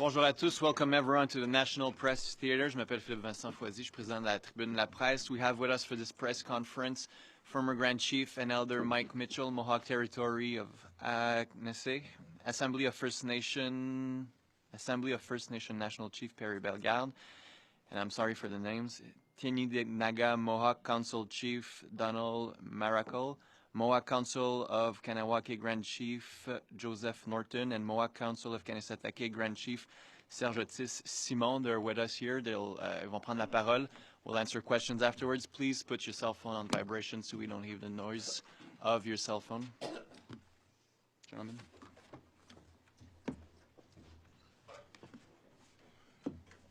Bonjour à tous. Welcome everyone to the National Press Theatre. Je m'appelle Philippe Vincent Foisy. Je suis président de la Tribune de la Presse. We have with us for this press conference former Grand Chief and Elder Mike Mitchell, Mohawk Territory of AFN, Assembly of First Nation National Chief Perry Bellegarde, and I'm sorry for the names, Naga Mohawk Council Chief Donald Maracle, Mohawk Council of Kanawake Grand Chief Joseph Norton, and Mohawk Council of Kanesatake Grand Chief Serge Otis Simon. They're with us here. Ils vont prendre la parole. We'll answer questions afterwards. Please put your cell phone on vibration so we don't hear the noise of your cell phone. Gentlemen.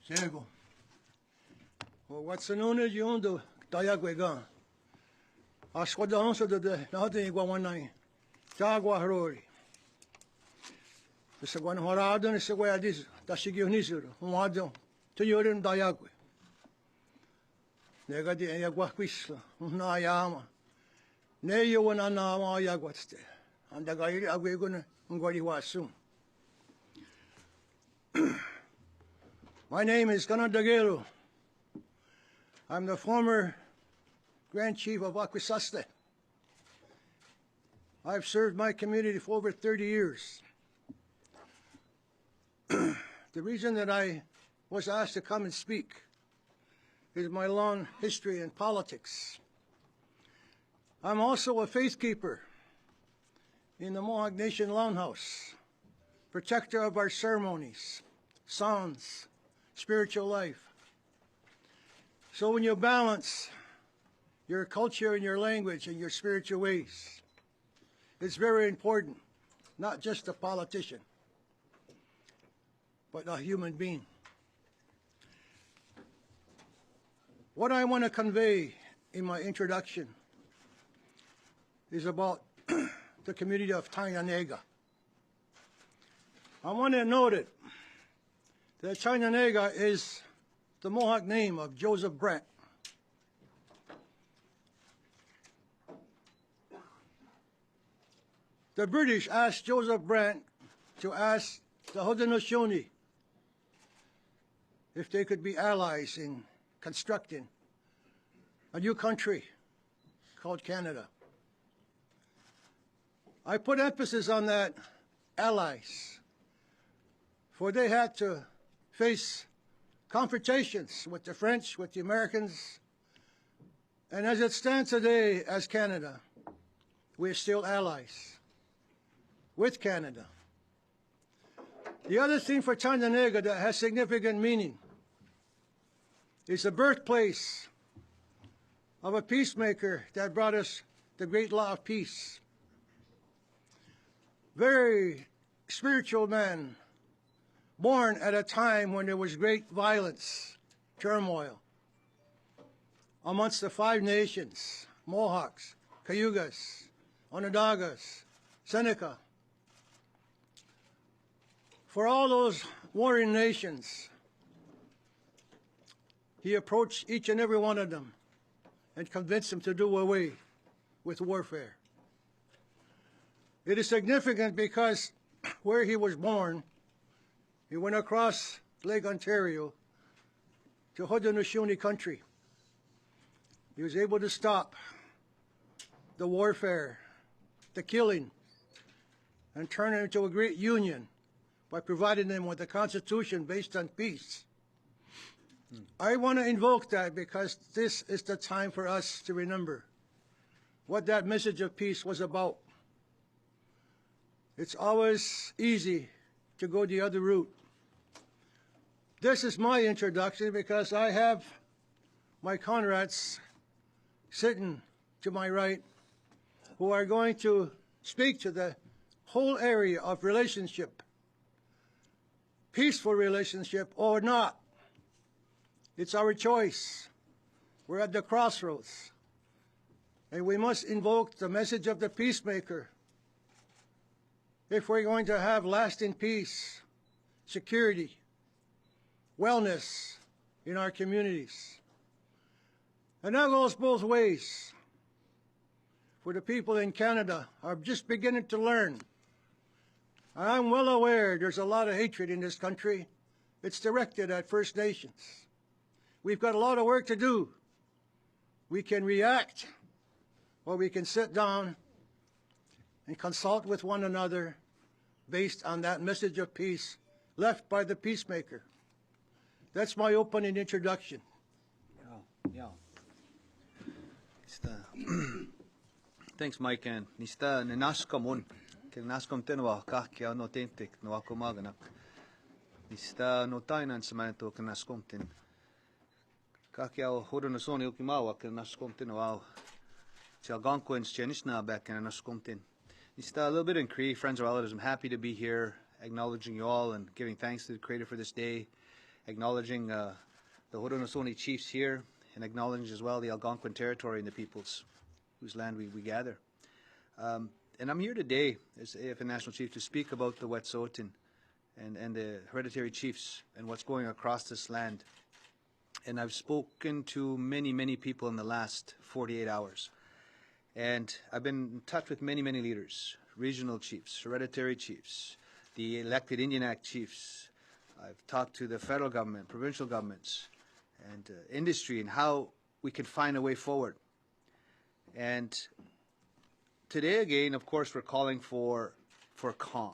Diego. Well, what's the known as you on the Dayagwegan? I squad the answer to the nothing one night. Jagua Harori. The second Horadon is the way I did that she give Nisur, who had them to your in Dayagwe. Negati Ayaguaquisla, Nayama. Ne you and Anama Yaguaste. And the guy Agwegun and what he was soon. My name is Kanadagero. I'm the former Grand Chief of Aquisaste. I've served my community for over 30 years. The reason that I was asked to come and speak is my long history in politics. I'm also a faith keeper in the Mohawk Nation Longhouse, protector of our ceremonies, songs, spiritual life. So when you balance your culture and your language and your spiritual ways, it's very important, not just a politician, but a human being. What I want to convey in my introduction is about the community of Tainanega. I want to note it that Tainanega is the Mohawk name of Joseph Brant. The British asked Joseph Brant to ask the Haudenosaunee if they could be allies in constructing a new country called Canada. I put emphasis on that, allies, for they had to face confrontations with the French, with the Americans, and as it stands today as Canada, we're still allies with Canada. The other thing for Tainanega that has significant meaning is the birthplace of a peacemaker that brought us the great law of peace. Very spiritual man, born at a time when there was great violence, turmoil amongst the 5 nations, Mohawks, Cayugas, Onondagas, Seneca. For all those warring nations, he approached each and every one of them and convinced them to do away with warfare. It is significant because where he was born, he went across Lake Ontario to Haudenosaunee country. He was able to stop the warfare, the killing, and turn it into a great union by providing them with a constitution based on peace. I want to invoke that because this is the time for us to remember what that message of peace was about. It's always easy to go the other route. This is my introduction because I have my comrades sitting to my right who are going to speak to the whole area of relationship, peaceful relationship or not. It's our choice. We're at the crossroads. And we must invoke the message of the peacemaker if we're going to have lasting peace, security, wellness in our communities. And that goes both ways. For the people in Canada are just beginning to learn. And I'm well aware there's a lot of hatred in this country It's directed at First Nations. We've got a lot of work to do. We can react, or we can sit down and consult with one another based on that message of peace left by the peacemaker. That's my opening introduction. Yeah. Thanks, Mike. And nista nenaskom un ke naskom tenwa kahkia no tentik no akomaganak. Nista no tainan samato ke naskom ten. Kahkia hodo no soni ukimawa ke naskom ten wow. Tia gonkwens chenishna back and naskom ten. Nista a little bit in Cree, friends and relatives. I'm happy to be here, acknowledging you all and giving thanks to the Creator for this day, acknowledging the Haudenosaunee chiefs here, and acknowledging as well the Algonquin territory and the peoples whose land we gather. And I'm here today as AFN National Chief to speak about the Wet'suwet'en and the hereditary chiefs and what's going across this land. And I've spoken to many, many people in the last 48 hours. And I've been in touch with many, many leaders, regional chiefs, hereditary chiefs, the elected Indian Act chiefs. I've talked to the federal government, provincial governments, and industry, and how we can find a way forward. And today, again, of course, we're calling for calm.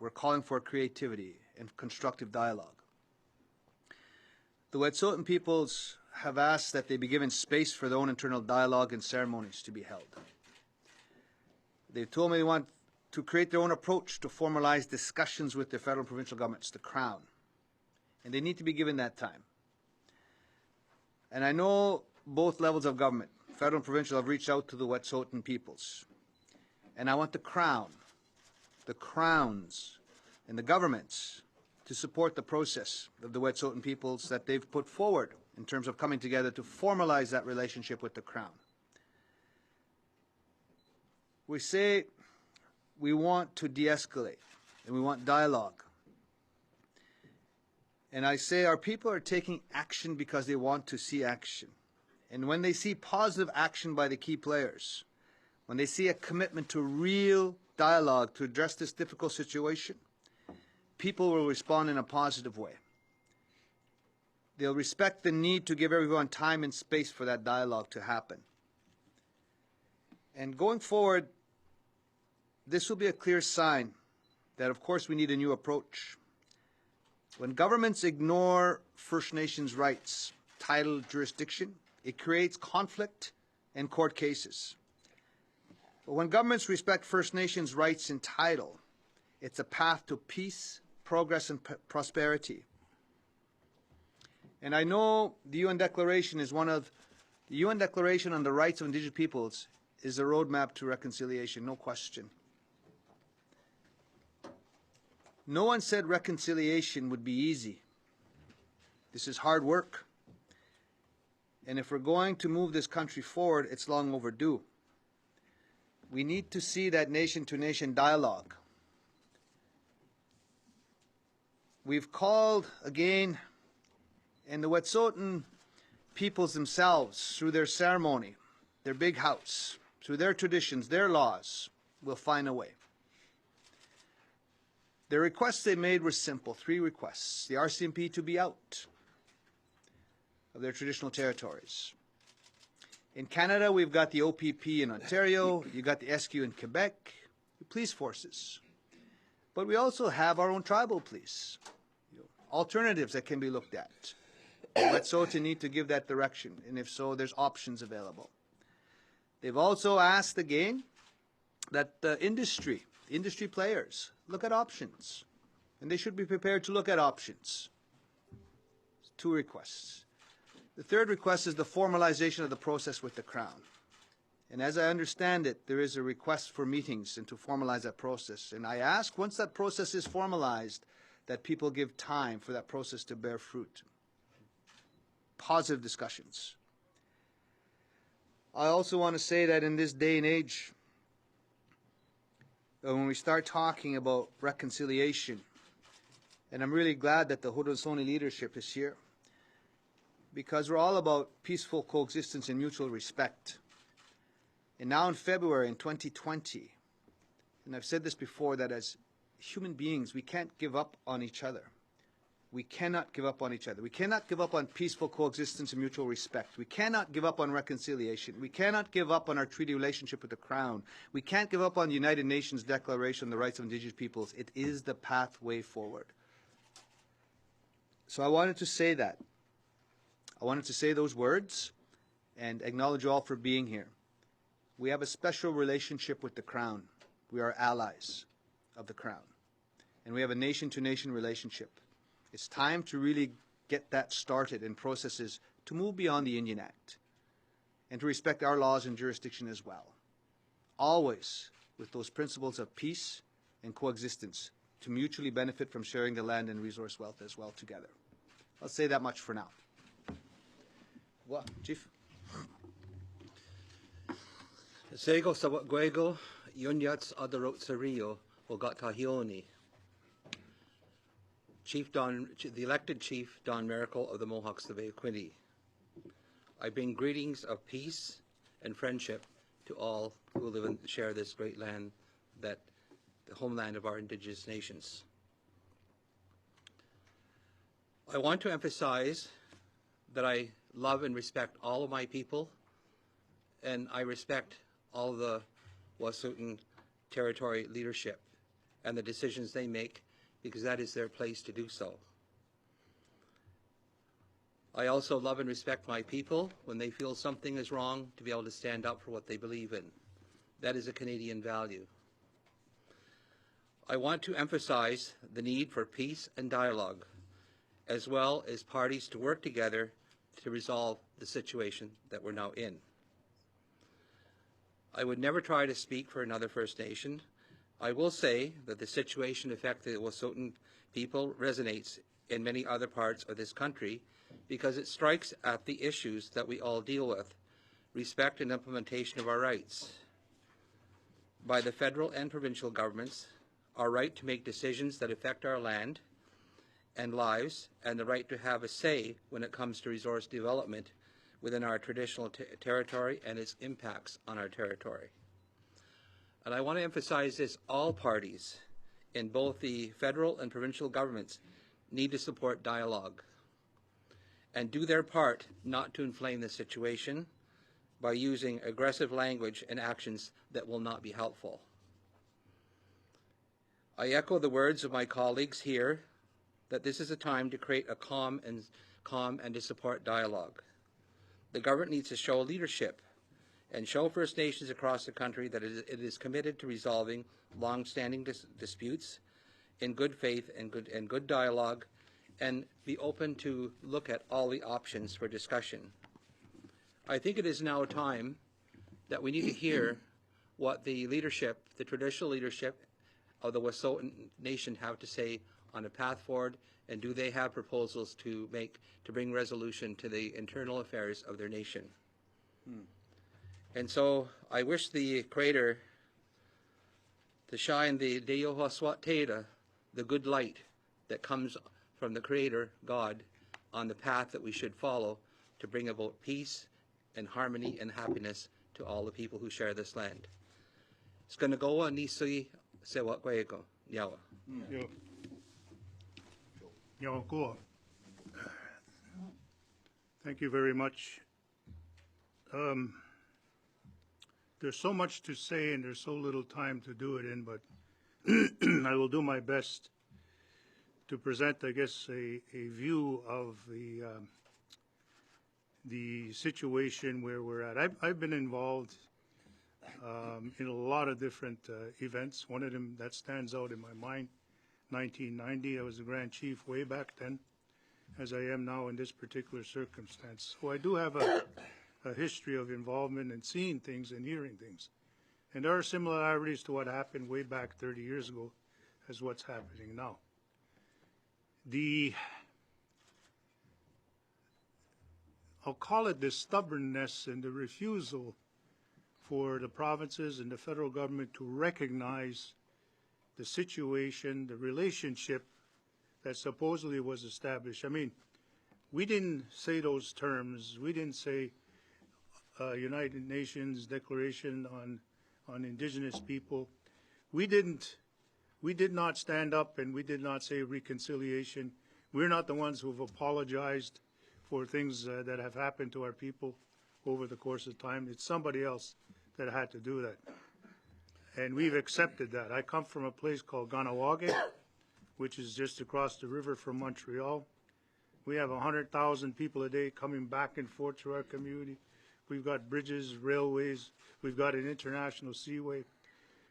We're calling for creativity and constructive dialogue. The Wet'suwet'en peoples have asked that they be given space for their own internal dialogue and ceremonies to be held. They've told me they want to create their own approach to formalize discussions with the federal and provincial governments, the Crown. And they need to be given that time. And I know both levels of government, federal and provincial, have reached out to the Wet'suwet'en peoples. And I want the Crown, the Crowns, and the governments to support the process of the Wet'suwet'en peoples that they've put forward in terms of coming together to formalize that relationship with the Crown. We say we want to de-escalate and we want dialogue. And I say our people are taking action because they want to see action. And when they see positive action by the key players, when they see a commitment to real dialogue to address this difficult situation, people will respond in a positive way. They'll respect the need to give everyone time and space for that dialogue to happen. And going forward, this will be a clear sign that, of course, we need a new approach. When governments ignore First Nations rights, title, jurisdiction, it creates conflict and court cases. But when governments respect First Nations rights and title, it's a path to peace, progress, and prosperity. And I know the UN Declaration is the UN Declaration on the Rights of Indigenous Peoples is a roadmap to reconciliation, no question. No one said reconciliation would be easy. This is hard work. And if we're going to move this country forward, it's long overdue. We need to see that nation-to-nation dialogue. We've called, again, and the Wet'suwet'en peoples themselves, through their ceremony, their big house, through their traditions, their laws, will find a way. The requests they made were simple, 3 requests. The RCMP to be out of their traditional territories. In Canada, we've got the OPP in Ontario, you've got the SQ in Quebec, the police forces. But we also have our own tribal police, alternatives that can be looked at. Wet'suwet'en need to give that direction, and if so, there's options available. They've also asked again that the industry players look at options, and they should be prepared to look at options. 2 requests. The 3rd request is the formalization of the process with the Crown. And as I understand it, there is a request for meetings and to formalize that process. And I ask, once that process is formalized, that people give time for that process to bear fruit. Positive discussions. I also want to say that in this day and age, when we start talking about reconciliation, and I'm really glad that the Haudenosaunee leadership is here, because we're all about peaceful coexistence and mutual respect. And now in February in 2020, and I've said this before, that as human beings, we can't give up on each other. We cannot give up on each other. We cannot give up on peaceful coexistence and mutual respect. We cannot give up on reconciliation. We cannot give up on our treaty relationship with the Crown. We can't give up on the United Nations Declaration on the Rights of Indigenous Peoples. It is the pathway forward. So I wanted to say that. I wanted to say those words and acknowledge you all for being here. We have a special relationship with the Crown. We are allies of the Crown. And we have a nation-to-nation relationship. It's time to really get that started in processes to move beyond the Indian Act and to respect our laws and jurisdiction as well. Always with those principles of peace and coexistence to mutually benefit from sharing the land and resource wealth as well together. I'll say that much for now. What, Chief? Sego sa Guego, Yunyats Adarot Sario, Ogatahioni. The elected Chief Don Miracle of the Mohawks of the Bay of Quinte. I bring greetings of peace and friendship to all who live and share this great land, that the homeland of our Indigenous nations. I want to emphasize that I love and respect all of my people, and I respect all of the Wet'suwet'en Territory leadership and the decisions they make, because that is their place to do so. I also love and respect my people when they feel something is wrong, to be able to stand up for what they believe in. That is a Canadian value. I want to emphasize the need for peace and dialogue, as well as parties to work together to resolve the situation that we're now in. I would never try to speak for another First Nation. I will say that the situation affecting the Wet'suwet'en people resonates in many other parts of this country, because it strikes at the issues that we all deal with: respect and implementation of our rights by the federal and provincial governments, our right to make decisions that affect our land and lives, and the right to have a say when it comes to resource development within our traditional territory and its impacts on our territory. And I want to emphasize this: all parties in both the federal and provincial governments need to support dialogue and do their part not to inflame the situation by using aggressive language and actions that will not be helpful. I echo the words of my colleagues here that this is a time to create a calm and to support dialogue. The government needs to show leadership and show First Nations across the country that it is committed to resolving long-standing disputes in good faith and good dialogue, and be open to look at all the options for discussion. I think it is now time that we need to hear what the leadership, the traditional leadership of the Wet'suwet'en Nation, have to say on a path forward, and do they have proposals to bring resolution to the internal affairs of their nation. And so I wish the Creator to shine the Deyohaswat the good light that comes from the Creator, God, on the path that we should follow to bring about peace and harmony and happiness to all the people who share this land. It's going to go on Nisui Sewa Kweko, Yawa. Yawakoa. Thank you very much. There's so much to say and there's so little time to do it in, but I will do my best to present, I guess, a view of the situation where we're at. I've been involved in a lot of different events. One of them that stands out in my mind, 1990, I was the Grand Chief way back then, as I am now in this particular circumstance. So I do have a history of involvement and seeing things and hearing things. And there are similarities to what happened way back 30 years ago as what's happening now. I'll call it the stubbornness and the refusal for the provinces and the federal government to recognize the situation, the relationship that supposedly was established. I mean, we didn't say those terms. We didn't say United Nations Declaration on Indigenous People. We did not stand up and we did not say reconciliation. We're not the ones who've apologized for things that have happened to our people over the course of time. It's somebody else that had to do that. And we've accepted that. I come from a place called Ganawage, which is just across the river from Montreal. We have 100,000 people a day coming back and forth to our community. We've got bridges, railways. We've got an international seaway.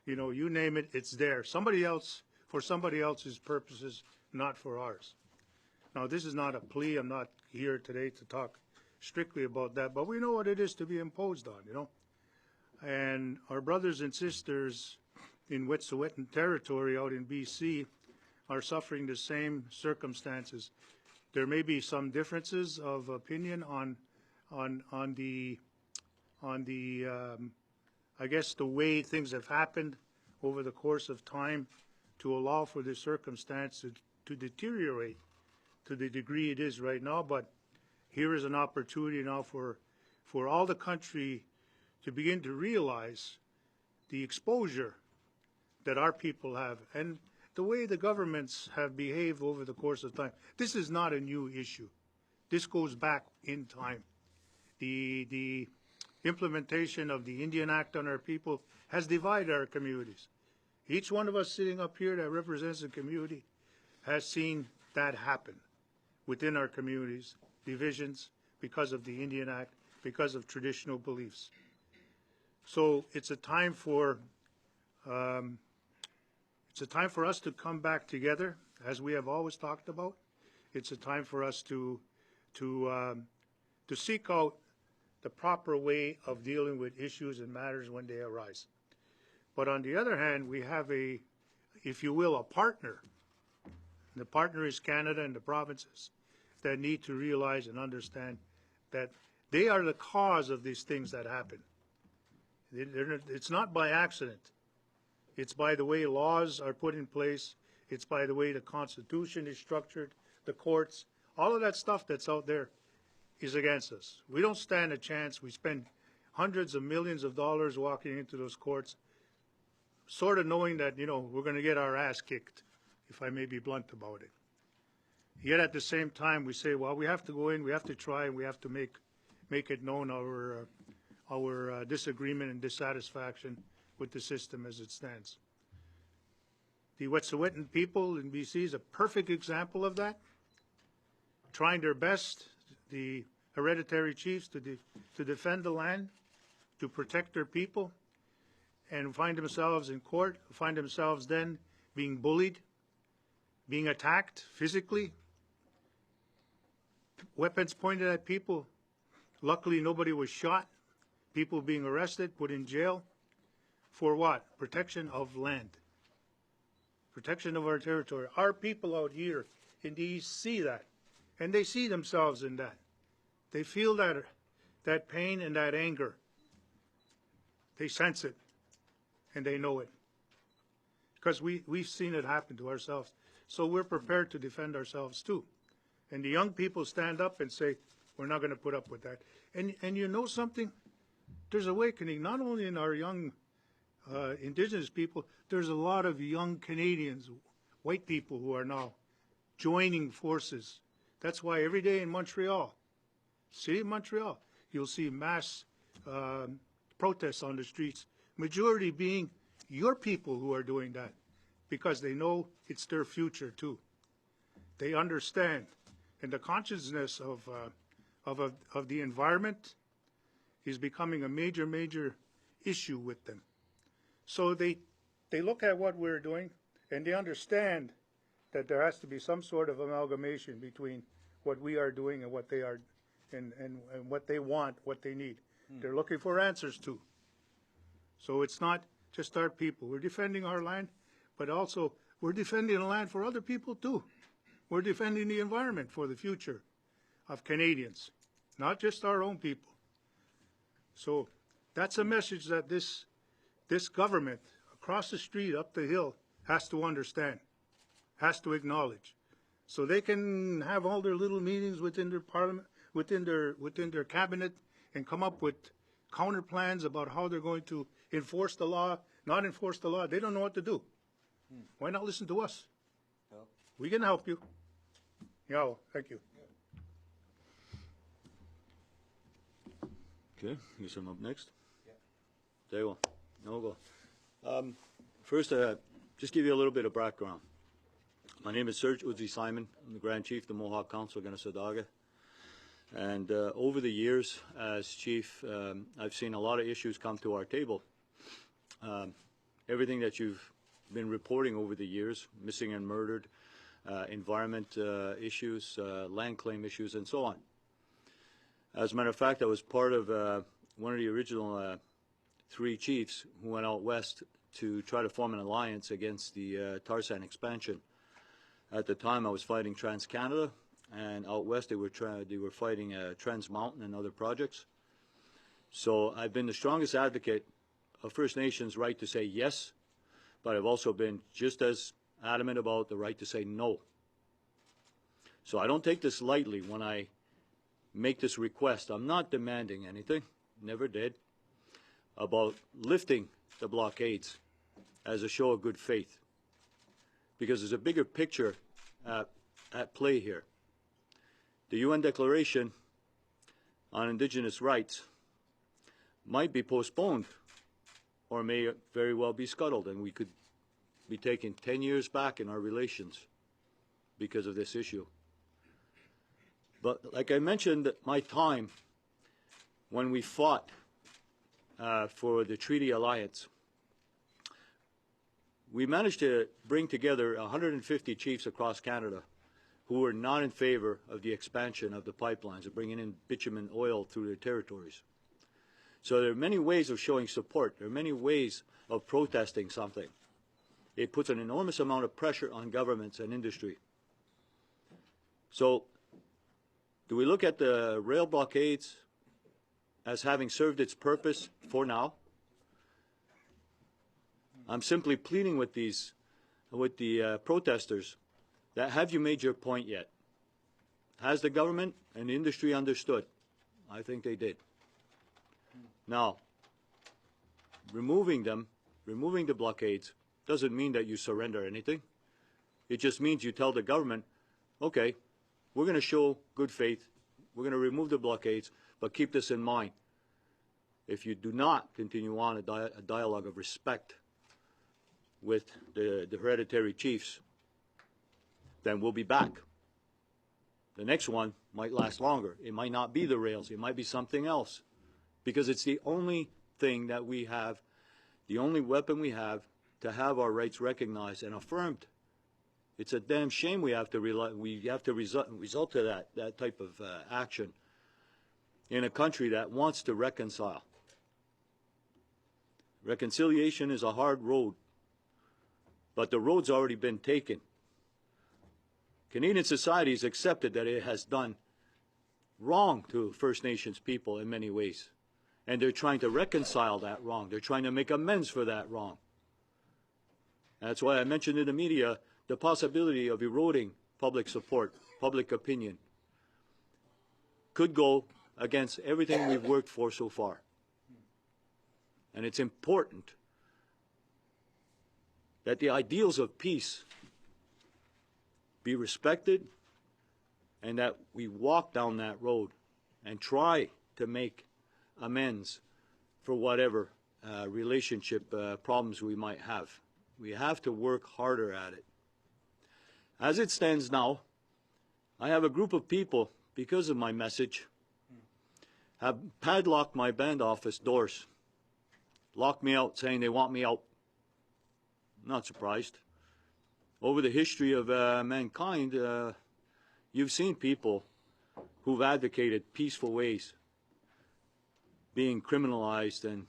You know, you name it, it's there. Somebody else, for somebody else's purposes, not for ours. Now, this is not a plea. I'm not here today to talk strictly about that, but we know what it is to be imposed on, you know. And our brothers and sisters in Wet'suwet'en territory out in BC are suffering the same circumstances. There may be some differences of opinion on the I guess the way things have happened over the course of time to allow for this circumstance to deteriorate to the degree it is right now. But here is an opportunity now for all the country to begin to realize the exposure that our people have and the way the governments have behaved over the course of time. This is not a new issue. This goes back in time. The implementation of the Indian Act on our people has divided our communities. Each one of us sitting up here that represents a community has seen that happen within our communities, divisions because of the Indian Act, because of traditional beliefs. So it's a time for us to come back together, as we have always talked about. It's a time for us to seek out the proper way of dealing with issues and matters when they arise. But on the other hand, we have a, if you will, a partner. The partner is Canada and the provinces that need to realize and understand that they are the cause of these things that happen. It's not by accident. It's by the way laws are put in place. It's by the way the Constitution is structured, the courts, all of that stuff that's out there is against us. We don't stand a chance. We spend hundreds of millions of dollars walking into those courts, sort of knowing that, you know, we're going to get our ass kicked, if I may be blunt about it. Yet at the same time, we say, well, we have to go in, we have to try, and we have to make it known our disagreement and dissatisfaction with the system as it stands. The Wet'suwet'en people in BC is a perfect example of that, trying their best, the hereditary chiefs, to defend the land, to protect their people, and find themselves in court, find themselves then being bullied, being attacked physically, weapons pointed at people. Luckily, nobody was shot. People being arrested, put in jail. For what? Protection of land. Protection of our territory. Our people out here in the East see that, and they see themselves in that. They feel that pain and that anger. They sense it, and they know it. Because we've seen it happen to ourselves. So we're prepared to defend ourselves too. And the young people stand up and say, we're not going to put up with that. And you know something? There's awakening, not only in our young Indigenous people, there's a lot of young Canadians, white people who are now joining forces. That's why every day in Montreal, city of Montreal, you'll see mass protests on the streets, majority being your people who are doing that, because they know it's their future too. They understand, and the consciousness of the environment is becoming a major issue with them. So they look at what we're doing, and they understand that there has to be some sort of amalgamation between what we are doing and what they are, and what they want, what they need. They're looking for answers too. So it's not just our people. We're defending our land, but also we're defending the land for other people too. We're defending the environment for the future of Canadians, not just our own people. So that's a message that this government across the street, up the hill, has to understand, has to acknowledge. So they can have all their little meetings within their parliament, within their cabinet, and come up with counter plans about how they're going to enforce the law, not enforce the law. They don't know what to do. Why not listen to us? We can help you. Yeah, thank you. Okay, I guess I'm up next. There you go. No go. First, just give you a little bit of background. My name is Serge Uzi Simon. I'm the Grand Chief of the Mohawk Council of Ganasadaga. And over the years, as Chief, I've seen a lot of issues come to our table. Everything that you've been reporting over the years, missing and murdered, environment issues, land claim issues, and so on. As a matter of fact, I was part of one of the original 3 chiefs who went out west to try to form an alliance against the tar sand expansion. At the time, I was fighting Trans-Canada, and out west they were fighting Trans Mountain and other projects. So I've been the strongest advocate of First Nations' right to say yes, but I've also been just as adamant about the right to say no. So I don't take this lightly when I make this request. I'm not demanding anything, never did, about lifting the blockades as a show of good faith, because there's a bigger picture at play here. The UN Declaration on Indigenous Rights might be postponed or may very well be scuttled, and we could be taking 10 years back in our relations because of this issue. But like I mentioned, my time when we fought for the Treaty Alliance, we managed to bring together 150 chiefs across Canada who were not in favor of the expansion of the pipelines, of bringing in bitumen oil through their territories. So there are many ways of showing support. There are many ways of protesting something. It puts an enormous amount of pressure on governments and industry. So do we look at the rail blockades as having served its purpose for now? I'm simply pleading with the protesters that, have you made your point yet? Has the government and the industry understood? I think they did. Now, removing the blockades doesn't mean that you surrender anything. It just means you tell the government, okay, we're going to show good faith, we're going to remove the blockades, but keep this in mind. If you do not continue on a dialogue of respect with the hereditary chiefs, then we'll be back. The next one might last longer. It might not be the rails, it might be something else, because it's the only thing that we have, the only weapon we have to have our rights recognized and affirmed. It's a damn shame we have to result to that type of action in a country that wants to reconcile. Reconciliation is a hard road, but the road's already been taken. Canadian society has accepted that it has done wrong to First Nations people in many ways, and they're trying to reconcile that wrong. They're trying to make amends for that wrong. That's why I mentioned in the media the possibility of eroding public support, public opinion, could go against everything we've worked for so far. And it's important that the ideals of peace be respected and that we walk down that road and try to make amends for whatever relationship problems we might have. We have to work harder at it. As it stands now, I have a group of people, because of my message, have padlocked my band office doors, locked me out, saying they want me out. I'm not surprised. Over the history of mankind, you've seen people who've advocated peaceful ways being criminalized and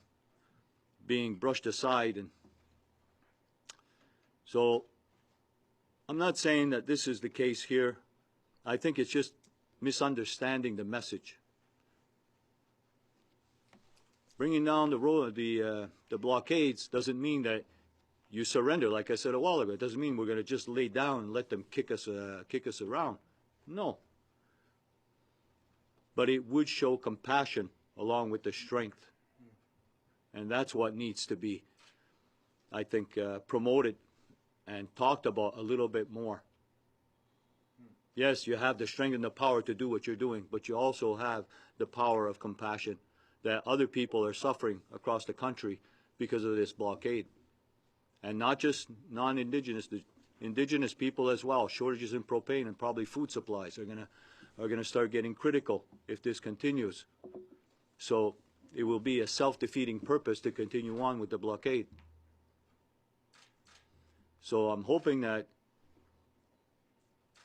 being brushed aside. And so I'm not saying that this is the case here. I think it's just misunderstanding the message. Bringing down the blockades doesn't mean that you surrender, like I said a while ago. It doesn't mean we're going to just lay down and let them kick us around. No. But it would show compassion along with the strength. And that's what needs to be, I think, promoted and talked about a little bit more. Yes, you have the strength and the power to do what you're doing, but you also have the power of compassion that other people are suffering across the country because of this blockade. And not just non-Indigenous, the Indigenous people as well. Shortages in propane and probably food supplies are gonna start getting critical if this continues. So it will be a self-defeating purpose to continue on with the blockade. So I'm hoping that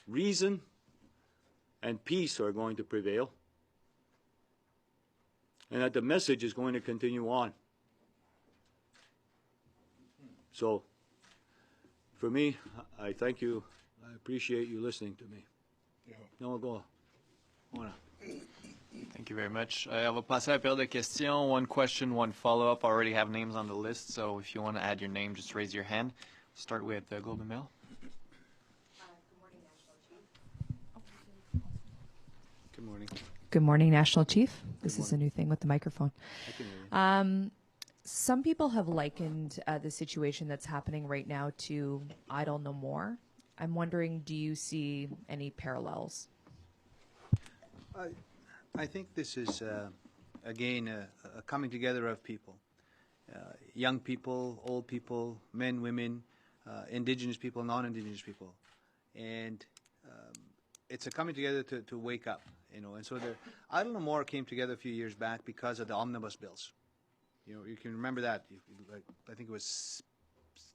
reason and peace are going to prevail, and that the message is going to continue on. So, for me, I thank you. I appreciate you listening to me. No, go on. Thank you very much. On va passer à la période de questions. One question, one follow-up. I already have names on the list, so if you want to add your name, just raise your hand. Start with Globe and Mail. Good morning. Good morning, National Chief. This is a new thing with the microphone. I can hear you. Some people have likened the situation that's happening right now to Idle No More. I'm wondering, do you see any parallels? I think this is, again, a coming together of people. Young people, old people, men, women, Indigenous people, non-Indigenous people. And it's a coming together to wake up, you know. And so the Idle No More came together a few years back because of the omnibus bills. You know, you can remember that. I think it was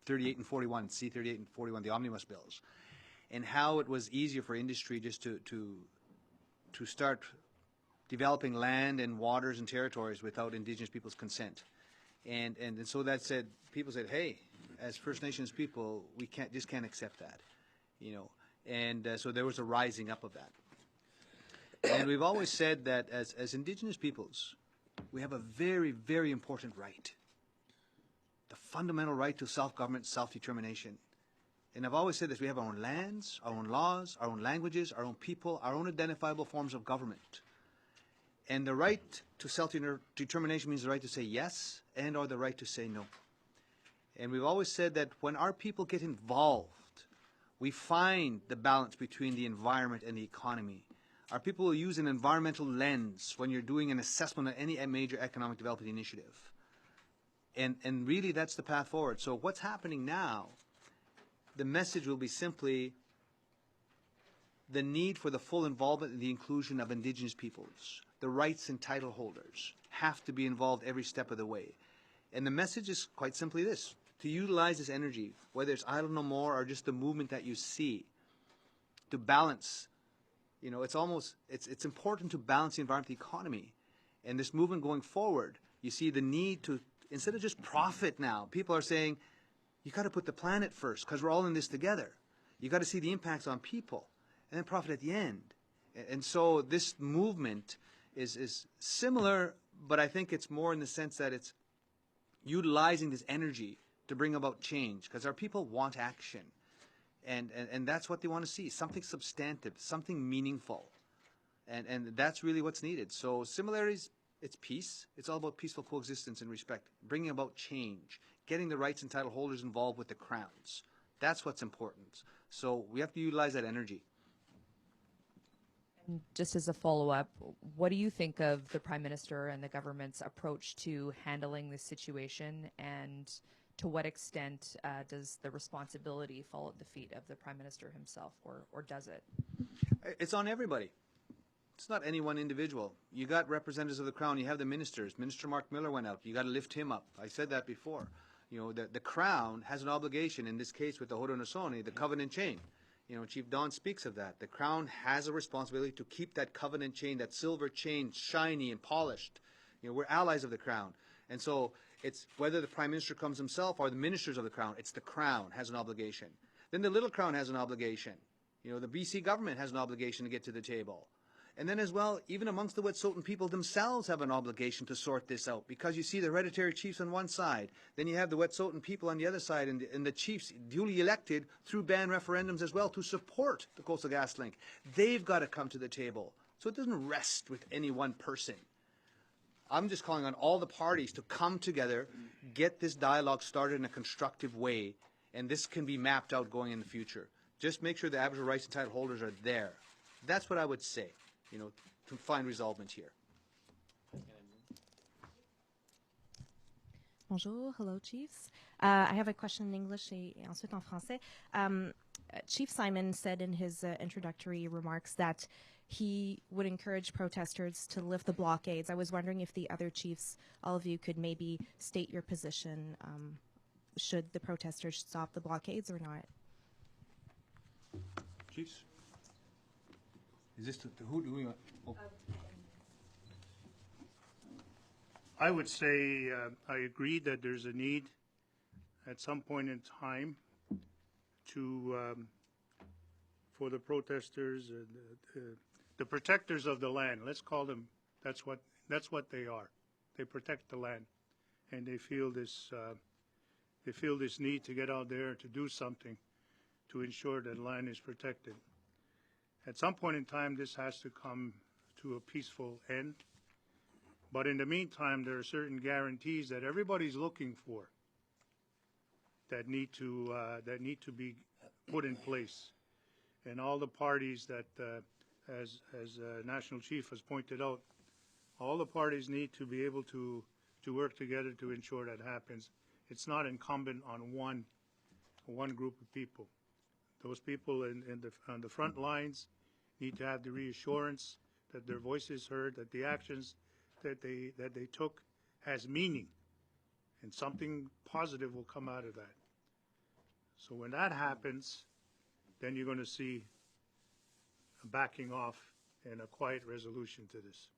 38 and 41, C-38 and 41, the omnibus bills. And how it was easier for industry just to start developing land and waters and territories without Indigenous people's consent. And so that said, people said, hey, as First Nations people, we can't accept that, you know. And so there was a rising up of that. And we've always said that as Indigenous peoples, we have a very, very important right. The fundamental right to self-government, self-determination. And I've always said this, we have our own lands, our own laws, our own languages, our own people, our own identifiable forms of government. And the right to self-determination means the right to say yes and or the right to say no. And we've always said that when our people get involved, we find the balance between the environment and the economy. Our people will use an environmental lens when you're doing an assessment of any major economic development initiative. And really that's the path forward. So what's happening now, the message will be simply the need for the full involvement and the inclusion of Indigenous peoples. The rights and title holders have to be involved every step of the way. And the message is quite simply this: to utilize this energy, whether it's Idle No More or just the movement that you see, to balance. You know, it's important to balance the environment, the economy. And this movement going forward, you see the need to, instead of just profit now, people are saying, you got to put the planet first because we're all in this together. You got to see the impacts on people and then profit at the end. And so this movement is similar, but I think it's more in the sense that it's utilizing this energy to bring about change because our people want action. And that's what they want to see, something substantive, something meaningful. And that's really what's needed. So similarities, it's peace. It's all about peaceful coexistence and respect, bringing about change, getting the rights and title holders involved with the crowns. That's what's important. So we have to utilize that energy. And just as a follow-up, what do you think of the Prime Minister and the government's approach to handling this situation, and to what extent does the responsibility fall at the feet of the Prime Minister himself, or does it? It's on everybody. It's not any one individual. You got representatives of the Crown, you have the ministers. Minister Mark Miller went out. You got to lift him up. I said that before. You know, the Crown has an obligation, in this case with the Haudenosaunee, the covenant chain. You know, Chief Don speaks of that. The Crown has a responsibility to keep that covenant chain, that silver chain, shiny and polished. You know, we're allies of the Crown. And so it's whether the Prime Minister comes himself or the ministers of the Crown, it's the Crown has an obligation. Then the Little Crown has an obligation. You know, the BC government has an obligation to get to the table. And then as well, even amongst the Wet'suwet'en people themselves have an obligation to sort this out, because you see the hereditary chiefs on one side, then you have the Wet'suwet'en people on the other side, and the chiefs duly elected through ban referendums as well to support the Coastal GasLink. They've got to come to the table. So it doesn't rest with any one person. I'm just calling on all the parties to come together, get this dialogue started in a constructive way, and this can be mapped out going in the future. Just make sure the Aboriginal rights and title holders are there. That's what I would say, to find resolvement here. Bonjour, hello, Chiefs. I have a question in English et ensuite en français. Chief Simon said in his introductory remarks that he would encourage protesters to lift the blockades. I was wondering if the other chiefs, all of you, could maybe state your position. Should the protesters stop the blockades or not? Chiefs? Is this who do we want? Oh. I would say I agree that there's a need at some point in time to for the protesters, the protectors of the land. Let's call them. That's what they are. They protect the land, and they feel this need to get out there to do something to ensure that land is protected. At some point in time, this has to come to a peaceful end. But in the meantime, there are certain guarantees that everybody's looking for that need to be put in place, and all the parties that, as National Chief has pointed out, all the parties need to be able to work together to ensure that happens. It's not incumbent on one group of people. Those people on the front lines need to have the reassurance that their voice is heard, that the actions that they took has meaning, and something positive will come out of that. So when that happens, then you're going to see a backing off and a quiet resolution to this.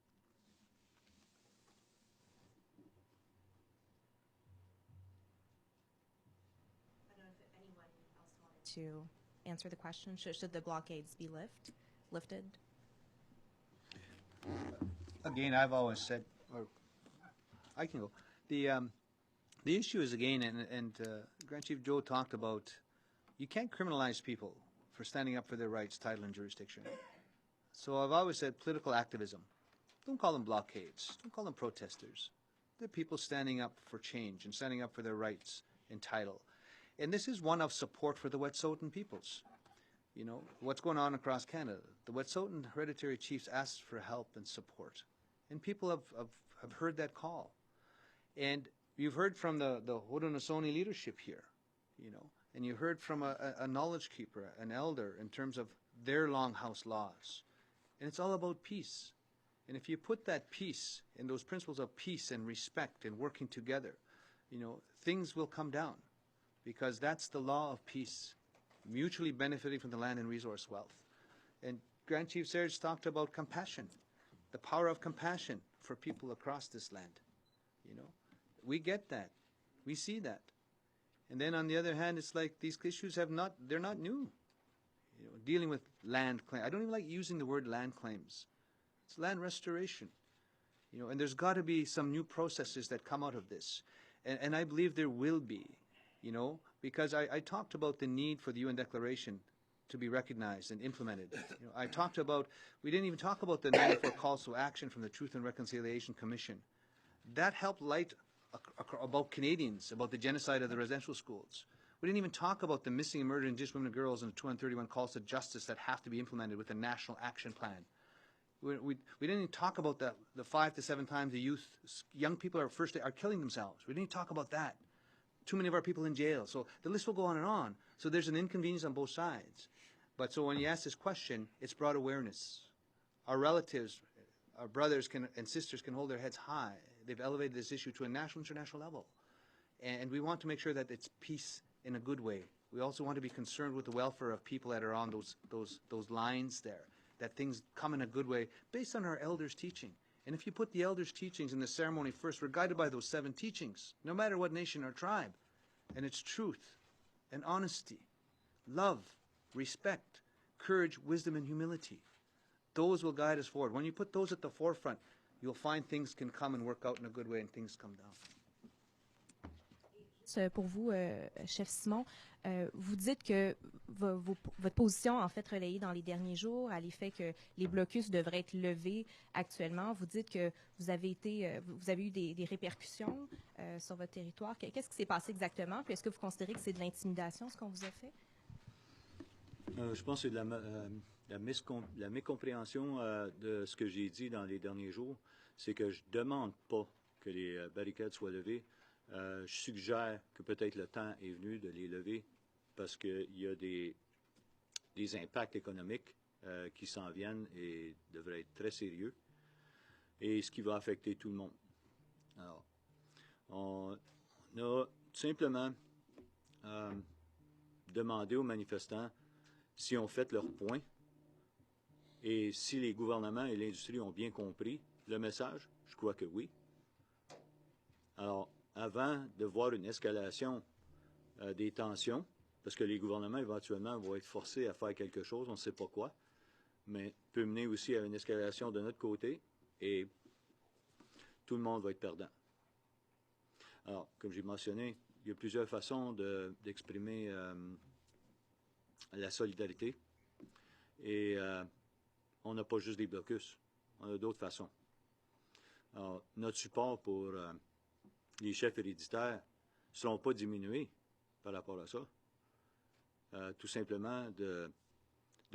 I don't know if anyone else wanted to answer the question. Should the blockades be lifted? Again, I've always said, or I can go. The issue is, again, and Grand Chief Joe talked about, you can't criminalize people for standing up for their rights, title, and jurisdiction. So I've always said political activism. Don't call them blockades. Don't call them protesters. They're people standing up for change and standing up for their rights and title. And this is one of support for the Wet'suwet'en peoples. What's going on across Canada. The Wet'suwet'en hereditary chiefs asked for help and support. And people have heard that call. And you've heard from the Haudenosaunee leadership here, and you heard from a knowledge keeper, an elder, in terms of their longhouse laws. And it's all about peace. And if you put that peace and those principles of peace and respect and working together, things will come down, because that's the law of peace, mutually benefiting from the land and resource wealth. And Grand Chief Serge talked about compassion, the power of compassion for people across this land. We get that. We see that. And then on the other hand, it's like these issues they're not new. Dealing with land claim. I don't even like using the word land claims. It's land restoration. And there's got to be some new processes that come out of this. And I believe there will be, because I talked about the need for the UN Declaration to be recognized and implemented. I talked about, we didn't even talk about the 94 calls to action from the Truth and Reconciliation Commission. That helped light about Canadians, about the genocide of the residential schools. We didn't even talk about the missing and murdered Indigenous women and girls and the 231 calls to justice that have to be implemented with a national action plan. We didn't even talk about the 5 to 7 times the young people are killing themselves. We didn't even talk about that. Too many of our people in jail. So the list will go on and on. So there's an inconvenience on both sides. But so when you ask this question, it's brought awareness. Our relatives, our brothers and sisters can hold their heads high. They've elevated this issue to a national, international level. And we want to make sure that it's peace in a good way. We also want to be concerned with the welfare of people that are on those lines there, that things come in a good way based on our elders' teaching. And if you put the elders' teachings in the ceremony first, we're guided by those 7 teachings, no matter what nation or tribe. And it's truth and honesty, love, respect, courage, wisdom, and humility. Those will guide us forward. When you put those at the forefront, you'll find things can come and work out in a good way and things come down. Pour vous, Chef Simon, vous dites que votre position, en fait, relayée dans les derniers jours à l'effet que les blocus devraient être levés actuellement. Vous dites que vous avez eu des répercussions sur votre territoire. Qu'est-ce qui s'est passé exactement? Puis est-ce que vous considérez que c'est de l'intimidation, ce qu'on vous a fait? Je pense que c'est de la mécompréhension de ce que j'ai dit dans les derniers jours. C'est que je ne demande pas que les barricades soient levées. Je suggère que peut-être le temps est venu de les lever parce qu'il y a des impacts économiques qui s'en viennent et devraient être très sérieux, et ce qui va affecter tout le monde. Alors, on a simplement demandé aux manifestants si on fait leur point et si les gouvernements et l'industrie ont bien compris le message. Je crois que oui. Alors, avant de voir une escalation des tensions, parce que les gouvernements éventuellement vont être forcés à faire quelque chose, on ne sait pas quoi, mais peut mener aussi à une escalation de notre côté et tout le monde va être perdant. Alors, comme j'ai mentionné, il y a plusieurs façons d'exprimer la solidarité et on n'a pas juste des blocus, on a d'autres façons. Alors, notre support pour les chefs héréditaires ne seront pas diminués par rapport à ça. Tout simplement de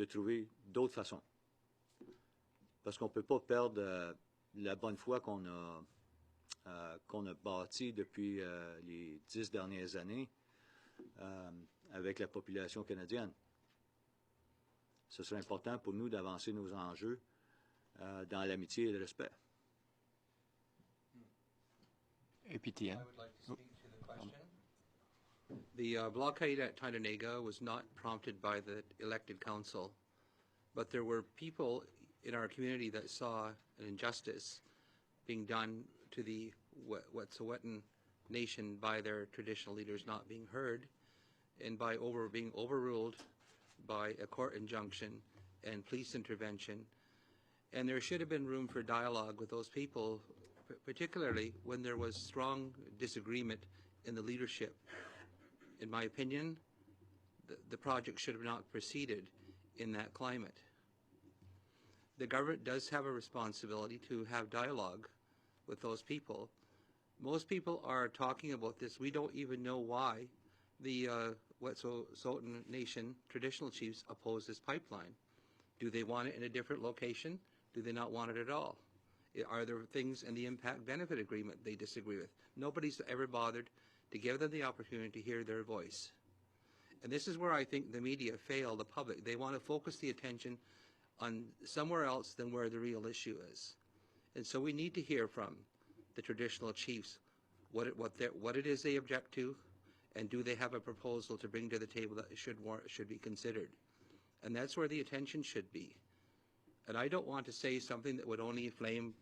trouver d'autres façons. Parce qu'on ne peut pas perdre la bonne foi qu'on a bâtie depuis les 10 dernières années avec la population canadienne. Ce serait important pour nous d'avancer nos enjeux dans l'amitié et le respect. APTN. I would like to speak to the question. The blockade at Tyendinaga was not prompted by the elected council, but there were people in our community that saw an injustice being done to the Wet'suwet'en Nation by their traditional leaders not being heard, and by being overruled by a court injunction and police intervention. And there should have been room for dialogue with those people, particularly when there was strong disagreement in the leadership. In my opinion, the project should have not proceeded in that climate. The government does have a responsibility to have dialogue with those people. Most people are talking about this. We don't even know why the Wet'suwet'en Nation traditional chiefs oppose this pipeline. Do they want it in a different location? Do they not want it at all? Are there things in the impact benefit agreement they disagree with? Nobody's ever bothered to give them the opportunity to hear their voice. And this is where I think the media fail the public. They want to focus the attention on somewhere else than where the real issue is. And so we need to hear from the traditional chiefs what it is they object to, and do they have a proposal to bring to the table that should be considered. And that's where the attention should be. And I don't want to say something that would only inflame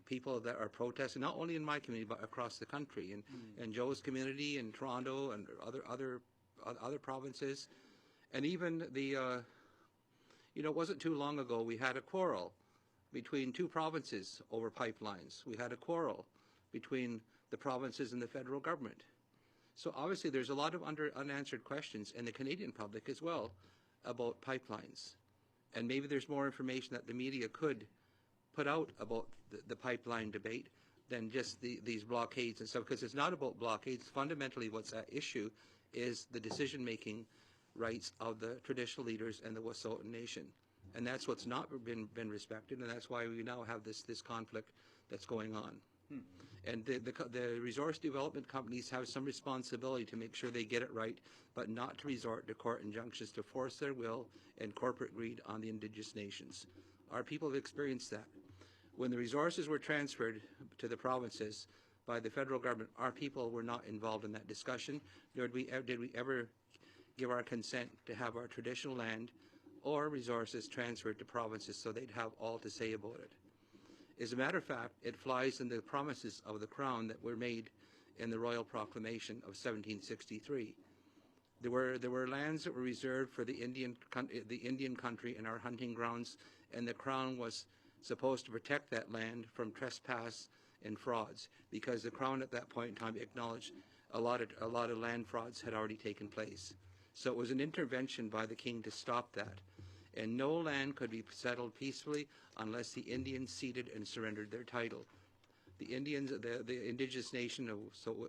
people that are protesting, not only in my community but across the country, and Joe's community in Toronto and other provinces, and even the it wasn't too long ago we had a quarrel between two provinces over pipelines. We had a quarrel between the provinces and the federal government. So obviously there's a lot of unanswered questions in the Canadian public as well about pipelines. And maybe there's more information that the media could put out about the pipeline debate than just these blockades and stuff, because it's not about blockades. Fundamentally what's at issue is the decision-making rights of the traditional leaders and the Wet'suwet'en Nation. And that's what's not been respected, and that's why we now have this conflict that's going on. And the resource development companies have some responsibility to make sure they get it right, but not to resort to court injunctions to force their will and corporate greed on the Indigenous nations. Our people have experienced that. When the resources were transferred to the provinces by the federal government, our people were not involved in that discussion, nor did we ever give our consent to have our traditional land or resources transferred to provinces so they'd have all to say about it. As a matter of fact, it flies in the promises of the Crown that were made in the Royal Proclamation of 1763. There were lands that were reserved for the Indian country and our hunting grounds, and the Crown was supposed to protect that land from trespass and frauds, because the Crown at that point in time acknowledged a lot of land frauds had already taken place. So it was an intervention by the King to stop that. And no land could be settled peacefully unless the Indians ceded and surrendered their title. The Indians, the Indigenous nation of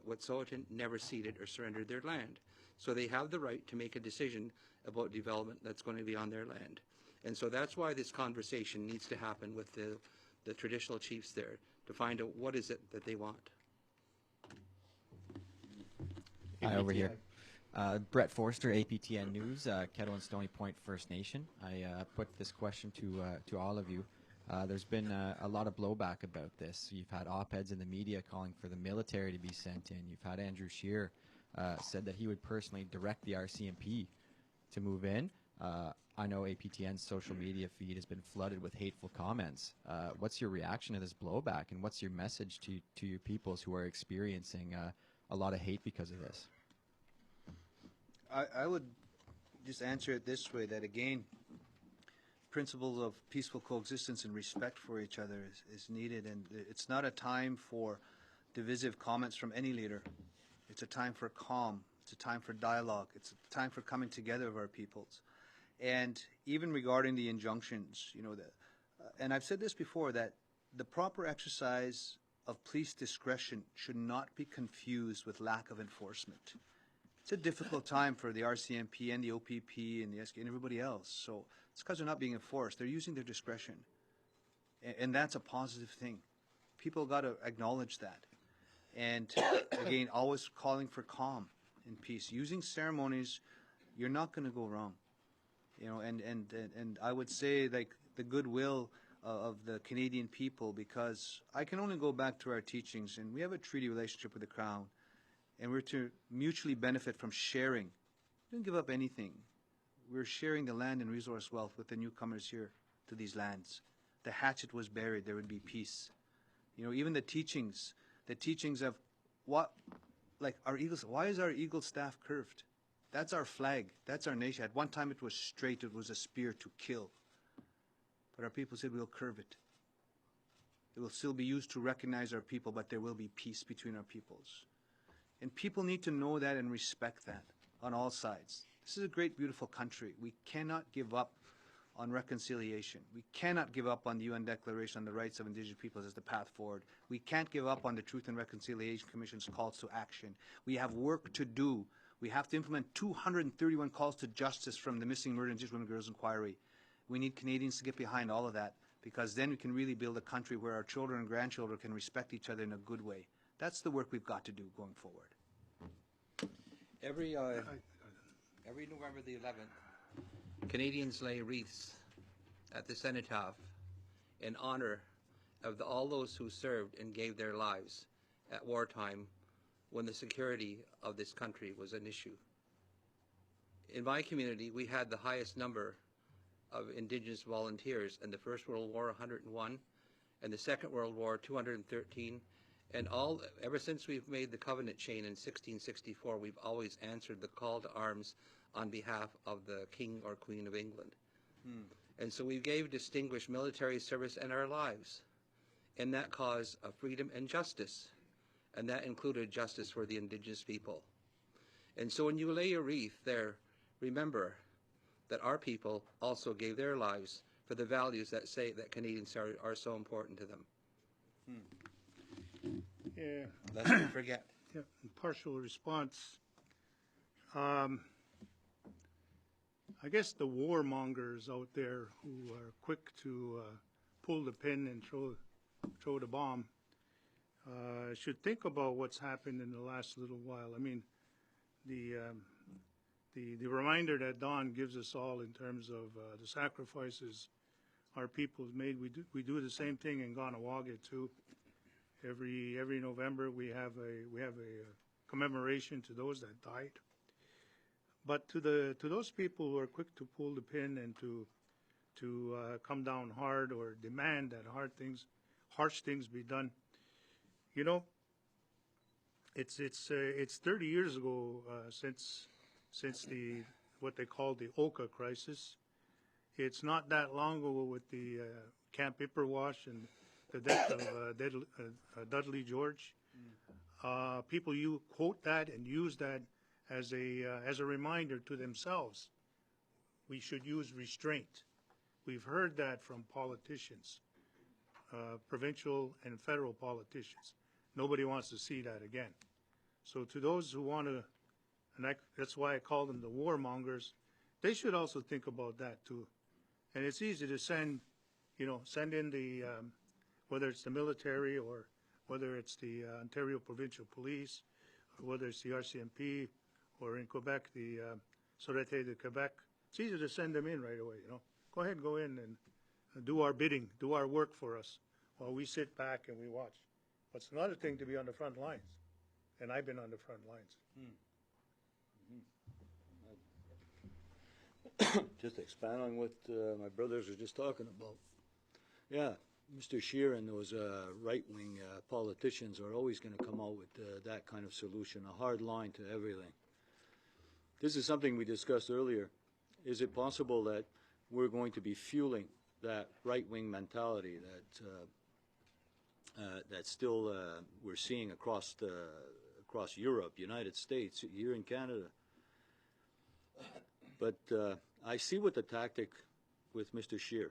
Wet'suwet'en, never ceded or surrendered their land. So they have the right to make a decision about development that's going to be on their land. And so that's why this conversation needs to happen with the traditional chiefs there to find out what is it that they want. Hi, over here. Brett Forster, APTN News, Kettle and Stony Point First Nation. I put this question to all of you. There's been a lot of blowback about this. You've had op-eds in the media calling for the military to be sent in. You've had Andrew Scheer said that he would personally direct the RCMP to move in. I know APTN's social media feed has been flooded with hateful comments. What's your reaction to this blowback, and what's your message to your peoples who are experiencing a lot of hate because of this? I would just answer it this way, that again, principles of peaceful coexistence and respect for each other is needed, and it's not a time for divisive comments from any leader. It's a time for calm. It's a time for dialogue. It's a time for coming together of our peoples. And even regarding the injunctions, you know, and I've said this before, that the proper exercise of police discretion should not be confused with lack of enforcement. It's a difficult time for the RCMP and the OPP and the SK and everybody else. So it's because they're not being enforced. They're using their discretion. And that's a positive thing. People got to acknowledge that. And again, always calling for calm and peace. Using ceremonies, you're not going to go wrong. You know, and I would say, like, the goodwill of the Canadian people, because I can only go back to our teachings, and we have a treaty relationship with the Crown, and we're to mutually benefit from sharing. We don't give up anything. We're sharing the land and resource wealth with the newcomers here to these lands. The hatchet was buried, there would be peace. You know, even the teachings of what, like our eagles, why is our eagle staff curved? That's our flag. That's our nation. At one time it was straight. It was a spear to kill. But our people said we'll curve it. It will still be used to recognize our people, but there will be peace between our peoples. And people need to know that and respect that on all sides. This is a great, beautiful country. We cannot give up on reconciliation. We cannot give up on the UN Declaration on the Rights of Indigenous Peoples as the path forward. We can't give up on the Truth and Reconciliation Commission's calls to action. We have work to do. We have to implement 231 calls to justice from the Missing Murdered Indigenous Women and Girls Inquiry. We need Canadians to get behind all of that, because then we can really build a country where our children and grandchildren can respect each other in a good way. That's the work we've got to do going forward. Every November the 11th, Canadians lay wreaths at the cenotaph in honor of all those who served and gave their lives at wartime when the security of this country was an issue. In my community, we had the highest number of Indigenous volunteers. In the First World War, 101, and the Second World War, 213, and ever since we've made the covenant chain in 1664, we've always answered the call to arms on behalf of the King or Queen of England. And so we gave distinguished military service and our lives in that cause of freedom and justice, and that included justice for the Indigenous people. And so when you lay your wreath there, remember that our people also gave their lives for the values that say that Canadians are so important to them. Yeah. Lest we forget. Yeah, partial response. I guess the warmongers out there who are quick to pull the pin and throw the bomb should think about what's happened in the last little while. I mean, the reminder that Don gives us all in terms of the sacrifices our people have made. We do the same thing in Kahnawake too. Every November we have a commemoration to those that died. But to those people who are quick to pull the pin and to come down hard or demand that harsh things be done, you know, it's 30 years ago since the what they call the Oka crisis. It's not that long ago with the Camp Ipperwash and the death of Dudley George. People quote that and use that as a reminder to themselves. We should use restraint. We've heard that from politicians, provincial and federal politicians. Nobody wants to see that again. So to those who want to and that's why I call them the warmongers. They should also think about that too. And it's easy to send in the, whether it's the military or whether it's the Ontario Provincial Police, or whether it's the RCMP, or in Quebec, the Sûreté de Quebec. It's easy to send them in right away, Go ahead and go in and do our bidding, do our work for us while we sit back and we watch. But it's another thing to be on the front lines. And I've been on the front lines. Just expand on what my brothers were just talking about. Yeah, Mr. Scheer and those right-wing politicians are always going to come out with that kind of solution, a hard line to everything. This is something we discussed earlier. Is it possible that we're going to be fueling that right-wing mentality that still we're seeing across Europe, United States, here in Canada? But I see what the tactic with Mr. Scheer.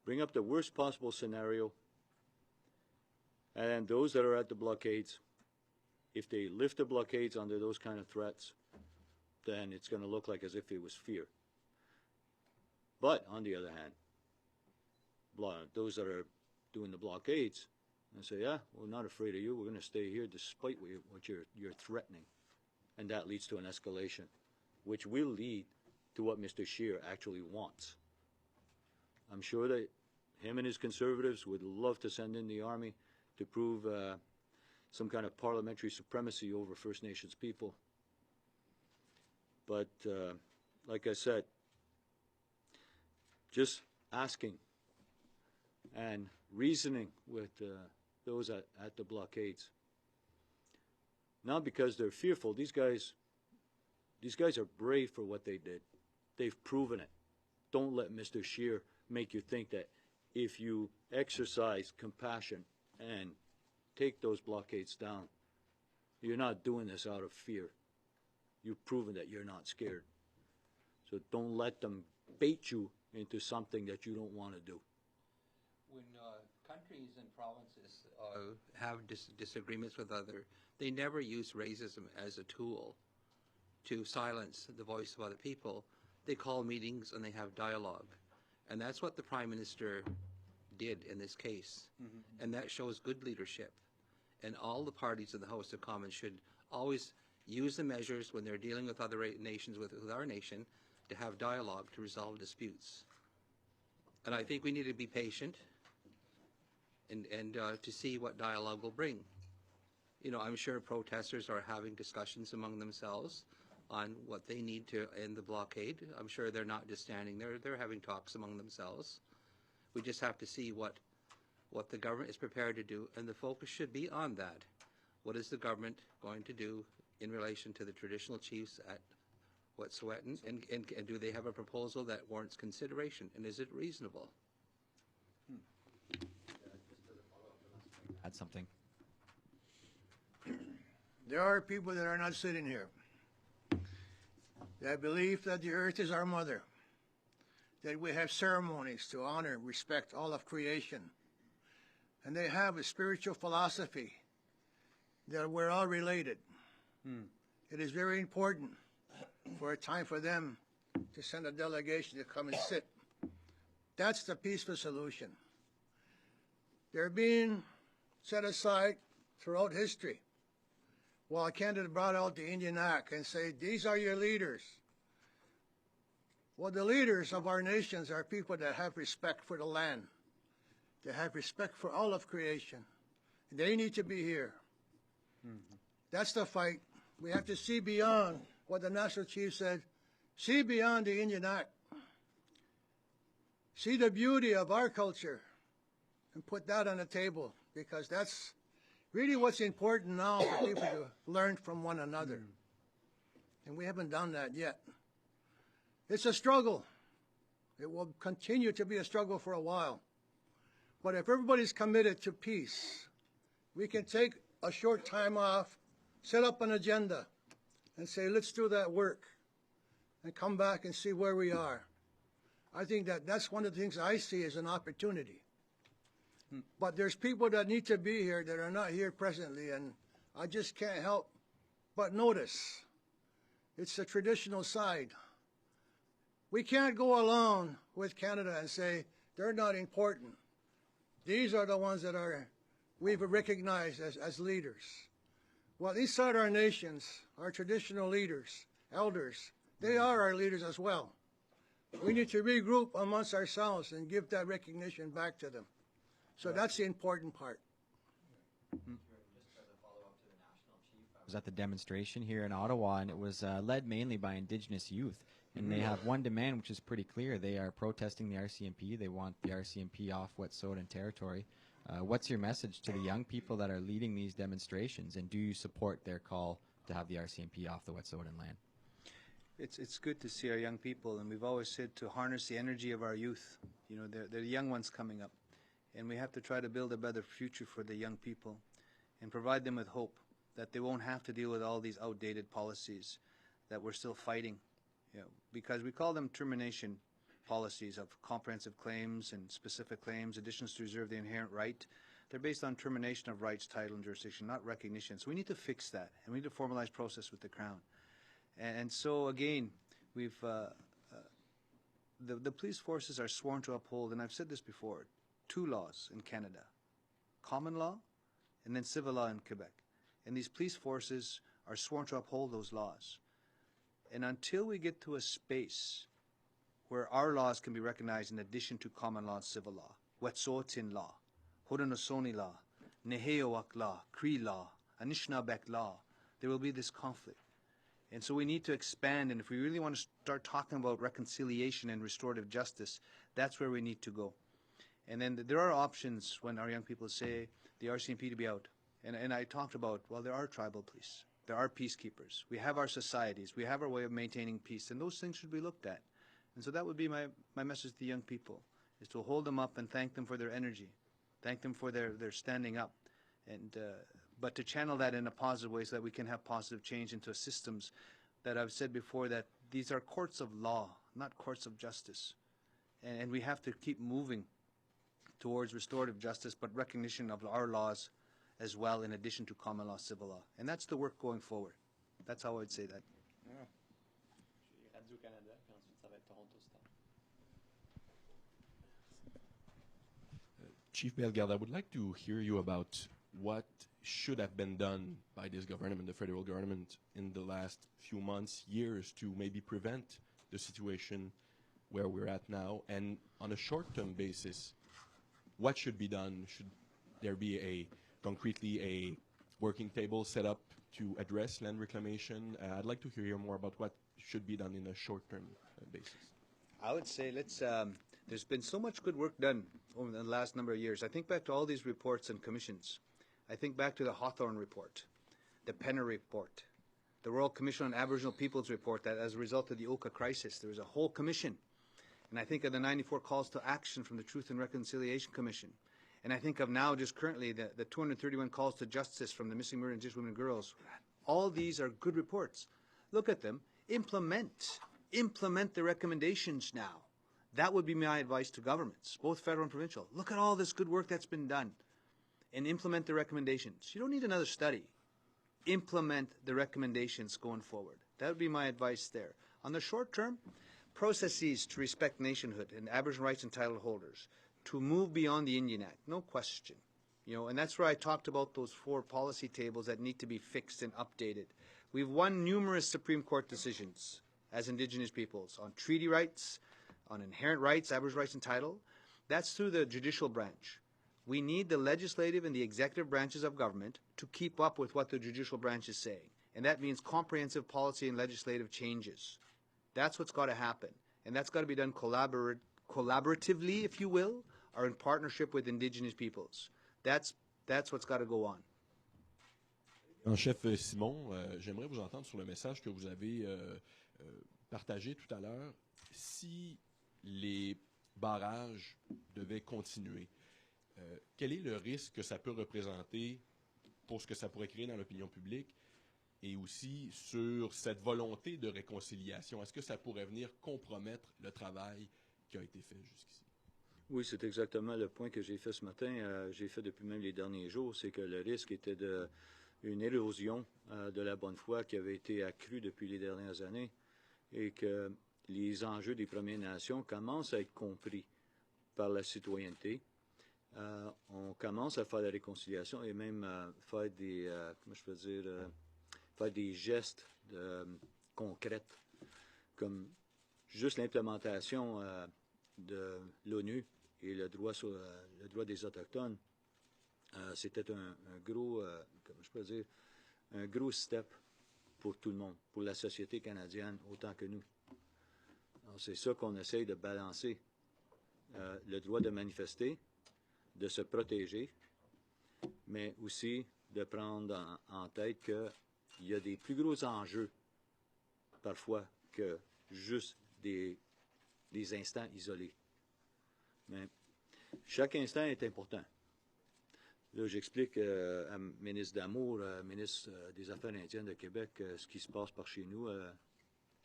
Bring up the worst possible scenario, and those that are at the blockades, if they lift the blockades under those kind of threats, then it's going to look like as if it was fear. But on the other hand, those that are doing the blockades, and say, yeah, we're not afraid of you. We're going to stay here despite what you're threatening, and that leads to an escalation, which will lead to what Mr. Scheer actually wants. I'm sure that him and his Conservatives would love to send in the army to prove some kind of parliamentary supremacy over First Nations people. But like I said, just asking and reasoning with those at the blockades, not because they're fearful. These guys are brave for what they did. They've proven it. Don't let Mr. Scheer make you think that if you exercise compassion and take those blockades down, you're not doing this out of fear. You've proven that you're not scared. So don't let them bait you into something that you don't want to do. When countries and provinces have disagreements with they never use racism as a tool to silence the voice of other people. They call meetings and they have dialogue. And that's what the Prime Minister did in this case. Mm-hmm. And that shows good leadership. And all the parties in the House of Commons should always use the measures when they're dealing with other nations, with our nation, to have dialogue to resolve disputes. And I think we need to be patient and to see what dialogue will bring. I'm sure protesters are having discussions among themselves on what they need to end the blockade. I'm sure they're not just standing there. They're having talks among themselves. We just have to see what the government is prepared to do, and the focus should be on that. What is the government going to do in relation to the traditional chiefs at Wet'suwet'en, and do they have a proposal that warrants consideration, and is it reasonable? Add something. There are people that are not sitting here that believe that the earth is our mother, that we have ceremonies to honor and respect all of creation, and they have a spiritual philosophy that we're all related. It is very important for a time for them to send a delegation to come and sit. That's the peaceful solution. They're being set aside throughout history. While Canada brought out the Indian Act and say, these are your leaders. Well, the leaders of our nations are people that have respect for the land. They have respect for all of creation. They need to be here. Mm-hmm. That's the fight. We have to see beyond what the National Chief said. See beyond the Indian Act. See the beauty of our culture and put that on the table, because that's really what's important now for people to learn from one another. And we haven't done that yet. It's a struggle. It will continue to be a struggle for a while. But if everybody's committed to peace, we can take a short time off, set up an agenda, and say, let's do that work, and come back and see where we are. I think that that's one of the things I see as an opportunity. But there's people that need to be here that are not here presently, and I just can't help but notice It's the traditional side. We can't go alone with Canada and say they're not important. These are the ones that we've recognized as leaders. Well, inside our nations, our traditional leaders, elders, they are our leaders as well. We need to regroup amongst ourselves and give that recognition back to them. So that's the important part. I was at the demonstration here in Ottawa, and it was led mainly by Indigenous youth. And they have one demand, which is pretty clear. They are protesting the RCMP. They want the RCMP off Wet'suwet'en territory. What's your message to the young people that are leading these demonstrations, and do you support their call to have the RCMP off the Wet'suwet'en land? It's good to see our young people, and we've always said to harness the energy of our youth. You know, they're the young ones coming up, and we have to try to build a better future for the young people and provide them with hope that they won't have to deal with all these outdated policies that we're still fighting. You know, because we call them termination policies of comprehensive claims and specific claims, additions to reserve the inherent right. They're based on termination of rights, title, and jurisdiction, not recognition. So we need to fix that, and we need to formalize process with the Crown. And so again, we've the police forces are sworn to uphold, and I've said this before, 2 laws in Canada: common law, and then civil law in Quebec. And these police forces are sworn to uphold those laws. And until we get to a space where our laws can be recognized in addition to common law and civil law, Wet'suwet'en law, Haudenosaunee law, Nehiyawak law, Cree law, Anishinaabeg law, there will be this conflict. And so we need to expand, and if we really want to start talking about reconciliation and restorative justice, that's where we need to go. And then there are options when our young people say the RCMP to be out. And I talked about, well, there are tribal police. There are peacekeepers. We have our societies. We have our way of maintaining peace. And those things should be looked at. And so that would be my message to the young people, is to hold them up and thank them for their energy. Thank them for their standing up. And but to channel that in a positive way so that we can have positive change into systems that I've said before, that these are courts of law, not courts of justice. And we have to keep moving towards restorative justice, but recognition of our laws as well, in addition to common law, civil law. And that's the work going forward. That's how I would say that. Chief Bellegarde, I would like to hear you about what should have been done by this government, the federal government, in the last few months, years, to maybe prevent the situation where we're at now. And on a short-term basis, what should be done? Should there be concretely a working table set up to address land reclamation? I'd like to hear more about what should be done in a short-term basis. I would say there's been so much good work done over the last number of years. I think back to all these reports and commissions. I think back to the Hawthorne report, the Penner report, the Royal Commission on Aboriginal Peoples report, that as a result of the Oka crisis, there was a whole commission. And I think of the 94 calls to action from the Truth and Reconciliation Commission. And I think of now, just currently, the 231 calls to justice from the Missing Murdered Indigenous Women and Girls. All these are good reports. Look at them. Implement the recommendations now. That would be my advice to governments, both federal and provincial. Look at all this good work that's been done and implement the recommendations. You don't need another study. Implement the recommendations going forward. That would be my advice there. On the short term, processes to respect nationhood and Aboriginal rights and title holders, to move beyond the Indian Act, no question. You know, and that's where I talked about those 4 policy tables that need to be fixed and updated. We've won numerous Supreme Court decisions as Indigenous peoples on treaty rights, on inherent rights, Aboriginal rights and title. That's through the judicial branch. We need the legislative and the executive branches of government to keep up with what the judicial branch is saying. And that means comprehensive policy and legislative changes. That's what's got to happen. And that's got to be done collaboratively, if you will, or in partnership with Indigenous peoples. That's what's got to go on. Chef Simon, j'aimerais vous entendre sur le message que vous avez partagé tout à l'heure. Si les barrages devaient continuer, quel est le risque que ça peut représenter pour ce que ça pourrait créer dans l'opinion publique et aussi sur cette volonté de réconciliation? Est-ce que ça pourrait venir compromettre le travail qui a été fait jusqu'ici? Oui, c'est exactement le point que j'ai fait ce matin. J'ai fait depuis même les derniers jours, c'est que le risque était une érosion de la bonne foi qui avait été accrue depuis les dernières années et que les enjeux des Premières Nations commencent à être compris par la citoyenneté. On commence à faire la réconciliation et même faire des, comment je peux dire, faire des gestes concrets, comme juste l'implémentation de l'ONU et le droit des Autochtones. C'était un gros, comment je peux dire, un gros step pour tout le monde, pour la société canadienne autant que nous. C'est ça qu'on essaye de balancer, le droit de manifester, de se protéger, mais aussi de prendre en tête qu'il y a des plus gros enjeux, parfois, que juste des instants isolés. Mais chaque instant est important. Là, j'explique à la ministre d'Amour, ministre des Affaires indiennes de Québec, ce qui se passe par chez nous.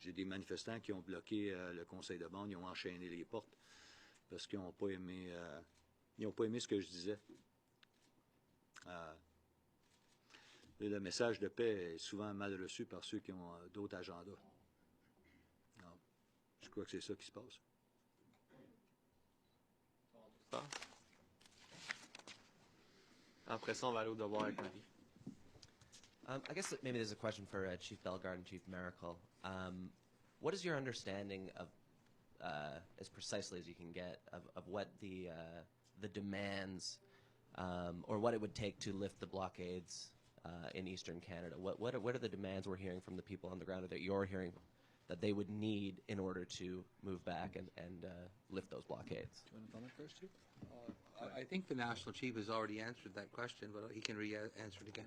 J'ai des manifestants qui ont bloqué le conseil de bande, ils ont enchaîné les portes parce qu'ils n'ont pas aimé, ce que je disais. Le message de paix est souvent mal reçu par ceux qui ont d'autres agendas. Alors, je crois que c'est ça qui se passe. Après ça, on va aller au devoir avec Marie. I guess that maybe there's a question for Chief Bellegarde and Chief Miracle. What is your understanding of, as precisely as you can get, of what the demands or what it would take to lift the blockades in Eastern Canada? What are the demands we're hearing from the people on the ground, or that you're hearing that they would need in order to move back and lift those blockades? Do you want to comment first, Chief? I think the National Chief has already answered that question, but he can re-answer it again.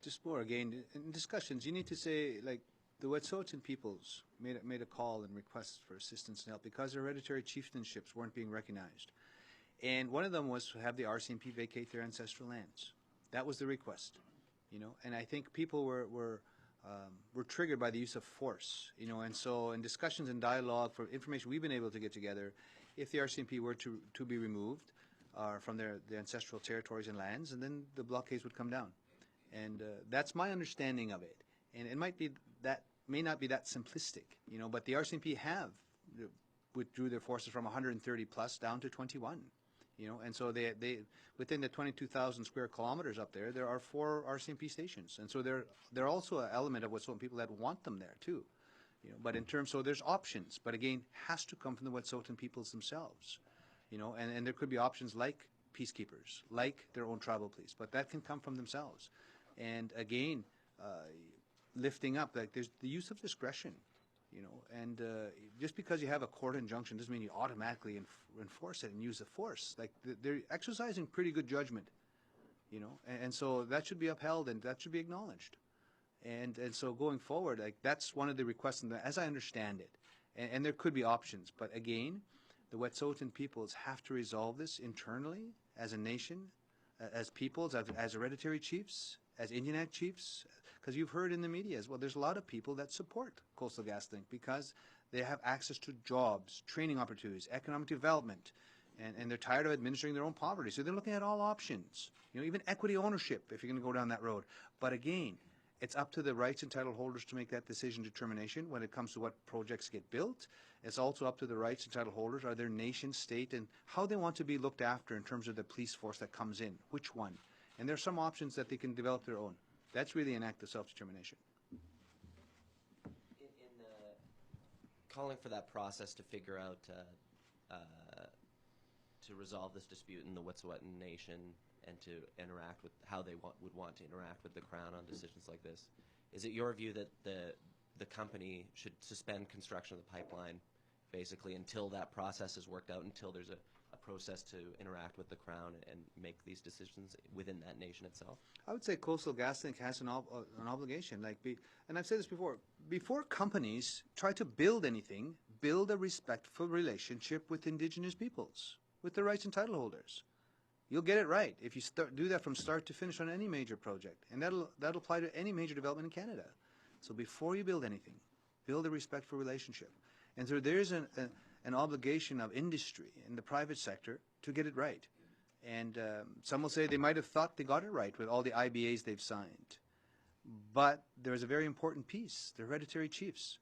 Just more again, in discussions, you need to say, like, the Wet'suwet'en peoples made a call and request for assistance and help because their hereditary chieftainships weren't being recognized. And one of them was to have the RCMP vacate their ancestral lands. That was the request, you know. And I think people were triggered by the use of force, you know. And so in discussions and dialogue for information we've been able to get together, if the RCMP were to be removed from their ancestral territories and lands, and then the blockades would come down. And that's my understanding of it. And it may not be that simplistic, you know, but the RCMP withdrew their forces from 130 plus down to 21, you know, and so they within the 22,000 square kilometers up there are 4 RCMP stations, and so they're also an element of Wet'suwet'en people that want them there too, you know. But in terms, so there's options, but again, has to come from the Wet'suwet'en peoples themselves, you know, and there could be options like peacekeepers, like their own tribal police, but that can come from themselves. And again, lifting up, like there's the use of discretion, you know, and just because you have a court injunction doesn't mean you automatically enforce it and use the force. Like they're exercising pretty good judgment, you know, and so that should be upheld and that should be acknowledged. And so going forward, like that's one of the requests, as I understand it, and there could be options, but again, the Wet'suwet'en peoples have to resolve this internally as a nation, as peoples, as hereditary chiefs, as Indian Act chiefs, because you've heard in the media as well, there's a lot of people that support Coastal GasLink because they have access to jobs, training opportunities, economic development, and they're tired of administering their own poverty. So they're looking at all options, you know, even equity ownership if you're going to go down that road. But again, it's up to the rights and title holders to make that decision determination when it comes to what projects get built. It's also up to the rights and title holders, are their nation, state, and how they want to be looked after in terms of the police force that comes in, which one. And there are some options that they can develop their own. That's really an act of self-determination. In calling for that process to figure out to resolve this dispute in the Wet'suwet'en Nation and to interact with how they would want to interact with the Crown on decisions like this, is it your view that the company should suspend construction of the pipeline basically until that process is worked out, until there's a process to interact with the Crown and make these decisions within that nation itself? I would say Coastal GasLink has an obligation. And I've said this before companies try to build anything, build a respectful relationship with Indigenous peoples, with the rights and title holders. You'll get it right if you do that from start to finish on any major project. And that'll apply to any major development in Canada. So before you build anything, build a respectful relationship. And so there's an obligation of industry and the private sector to get it right. And some will say they might have thought they got it right with all the IBAs they've signed. But there's a very important piece. The hereditary chiefs,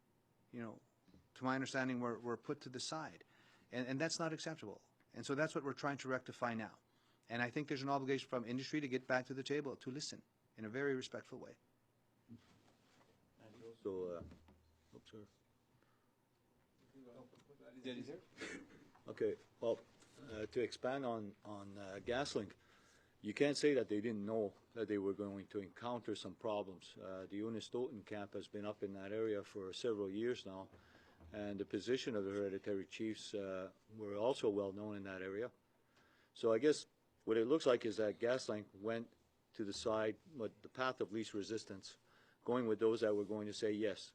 to my understanding, were put to the side. And that's not acceptable. And so that's what we're trying to rectify now. And I think there's an obligation from industry to get back to the table, to listen in a very respectful way. And also, oops, sorry. Okay, well, to expand on GasLink, you can't say that they didn't know that they were going to encounter some problems. The Unistoten camp has been up in that area for several years now, and the position of the hereditary chiefs were also well known in that area. So I guess what it looks like is that GasLink went to the side, the path of least resistance, going with those that were going to say yes.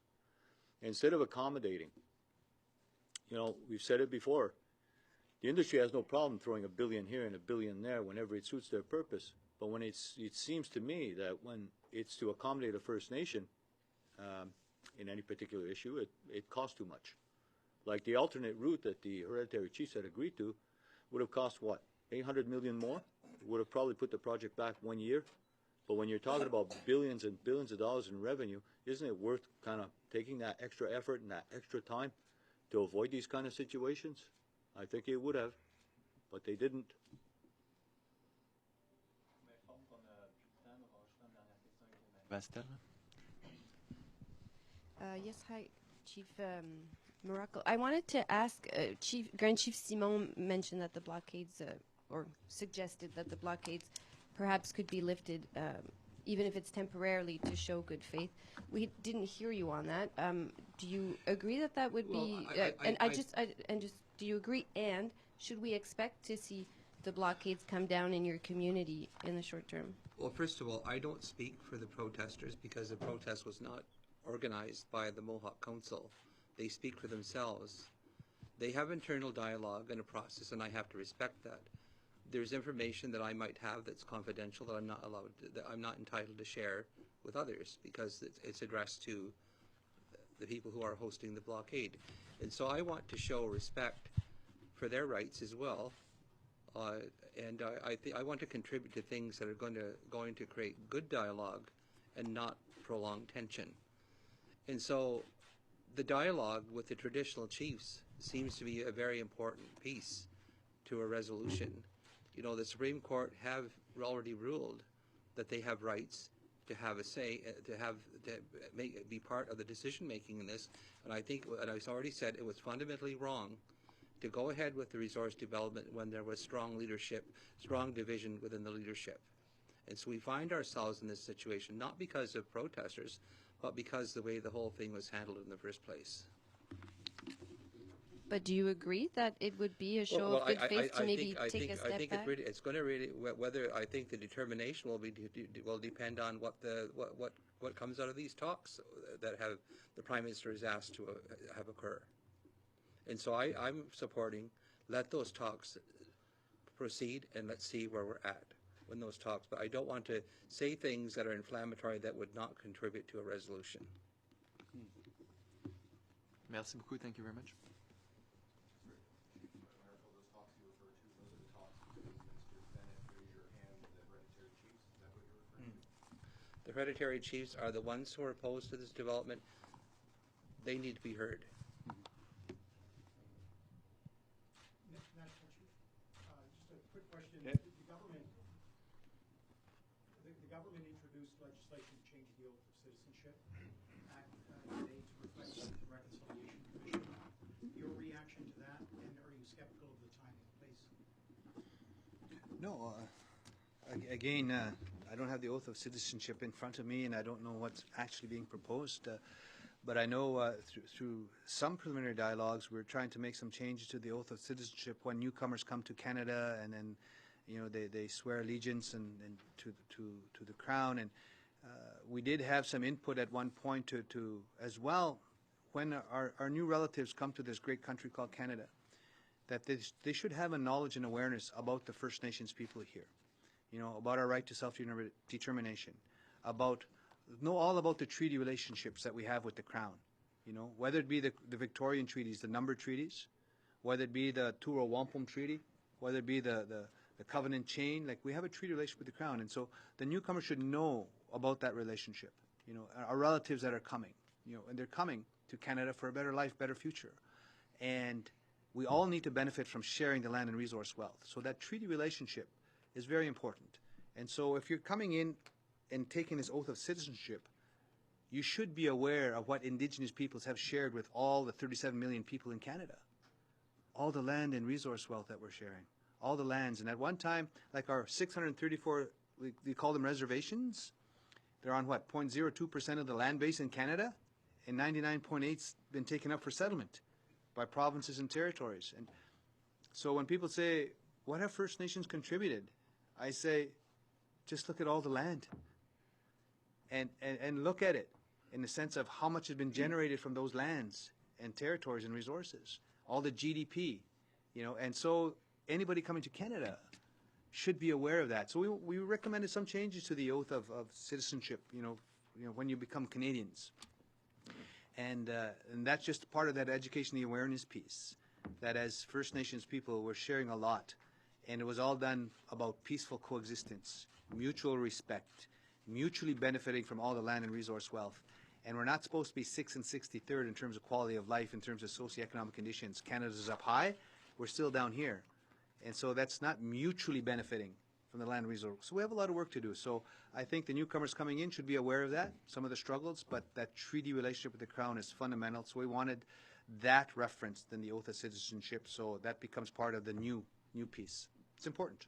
Instead of accommodating, we've said it before, the industry has no problem throwing $1 billion here and $1 billion there whenever it suits their purpose. But when it seems to me that when it's to accommodate a First Nation in any particular issue, it costs too much. Like the alternate route that the hereditary chiefs had agreed to would have cost what, $800 million more? It would have probably put the project back 1 year. But when you're talking about billions and billions of dollars in revenue, isn't it worth kind of taking that extra effort and that extra time to avoid these kind of situations? I think it would have, but they didn't. Yes, hi, Chief Miracle. I wanted to ask, Grand Chief Simon mentioned that the blockades, or suggested that the blockades perhaps could be lifted, even if it's temporarily, to show good faith. We didn't hear you on that. Do you agree that that would be? Do you agree? And should we expect to see the blockades come down in your community in the short term? Well, first of all, I don't speak for the protesters because the protest was not organized by the Mohawk Council. They speak for themselves. They have internal dialogue and a process, and I have to respect that. There's information that I might have that's confidential that I'm not allowed, that I'm not entitled to share with others because it's addressed to the people who are hosting the blockade. And so I want to show respect for their rights as well. And I want to contribute to things that are going to create good dialogue and not prolong tension. And so the dialogue with the traditional chiefs seems to be a very important piece to a resolution. The Supreme Court have already ruled that they have rights to have a say, be part of the decision making in this. And I think, and I've already said, it was fundamentally wrong to go ahead with the resource development when there was strong leadership, strong division within the leadership. And so we find ourselves in this situation, not because of protesters, but because the way the whole thing was handled in the first place. But do you agree that it would be a show of good faith to maybe take a step back? I think it's going to really, whether I think the determination will depend on what comes out of these talks that the Prime Minister is asked to have occur. And so I'm supporting, let those talks proceed and let's see where we're at when those talks. But I don't want to say things that are inflammatory that would not contribute to a resolution. Merci beaucoup. Thank you very much. The hereditary chiefs are the ones who are opposed to this development. They need to be heard. National Chief, just a quick question. Yeah. The government introduced legislation to change the oath of citizenship Act today to reflect the Reconciliation Commission. Your reaction to that, and are you skeptical of the time and place? No, again, I don't have the oath of citizenship in front of me, and I don't know what's actually being proposed. But I know through some preliminary dialogues, we're trying to make some changes to the oath of citizenship when newcomers come to Canada, and then, they swear allegiance and to the Crown. And we did have some input at one point to as well, when our new relatives come to this great country called Canada, that they should have a knowledge and awareness about the First Nations people here. About our right to self-determination, know all about the treaty relationships that we have with the Crown, whether it be the Victorian treaties, the numbered treaties, whether it be the Turo Wampum Treaty, whether it be the the covenant chain. Like, we have a treaty relationship with the Crown, and so the newcomers should know about that relationship. You know, our relatives that are coming, you know, and they're coming to Canada for a better life, better future. And we all need to benefit from sharing the land and resource wealth. So that treaty relationship is very important. And so if you're coming in and taking this oath of citizenship, you should be aware of what Indigenous peoples have shared with all the 37 million people in Canada. All the land and resource wealth that we're sharing. All the lands. And at one time, like our 634, we call them reservations, they're on what, 0.02% of the land base in Canada? And 99.8's been taken up for settlement by provinces and territories. And so when people say, what have First Nations contributed? I say, just look at all the land. And look at it in the sense of how much has been generated from those lands and territories and resources. All the GDP, you know, and so anybody coming to Canada should be aware of that. So we recommended some changes to the oath of citizenship, you know, when you become Canadians. And that's just part of that education, the awareness piece, that as First Nations people, we're sharing a lot. And it was all done about peaceful coexistence, mutual respect, mutually benefiting from all the land and resource wealth. And we're not supposed to be 6th and 63rd in terms of quality of life, in terms of socioeconomic conditions. Canada's up high, we're still down here. And so that's not mutually benefiting from the land resource. So we have a lot of work to do. So I think the newcomers coming in should be aware of that, some of the struggles, but that treaty relationship with the Crown is fundamental. So we wanted that referenced in the oath of citizenship, so that becomes part of the new piece. It's important.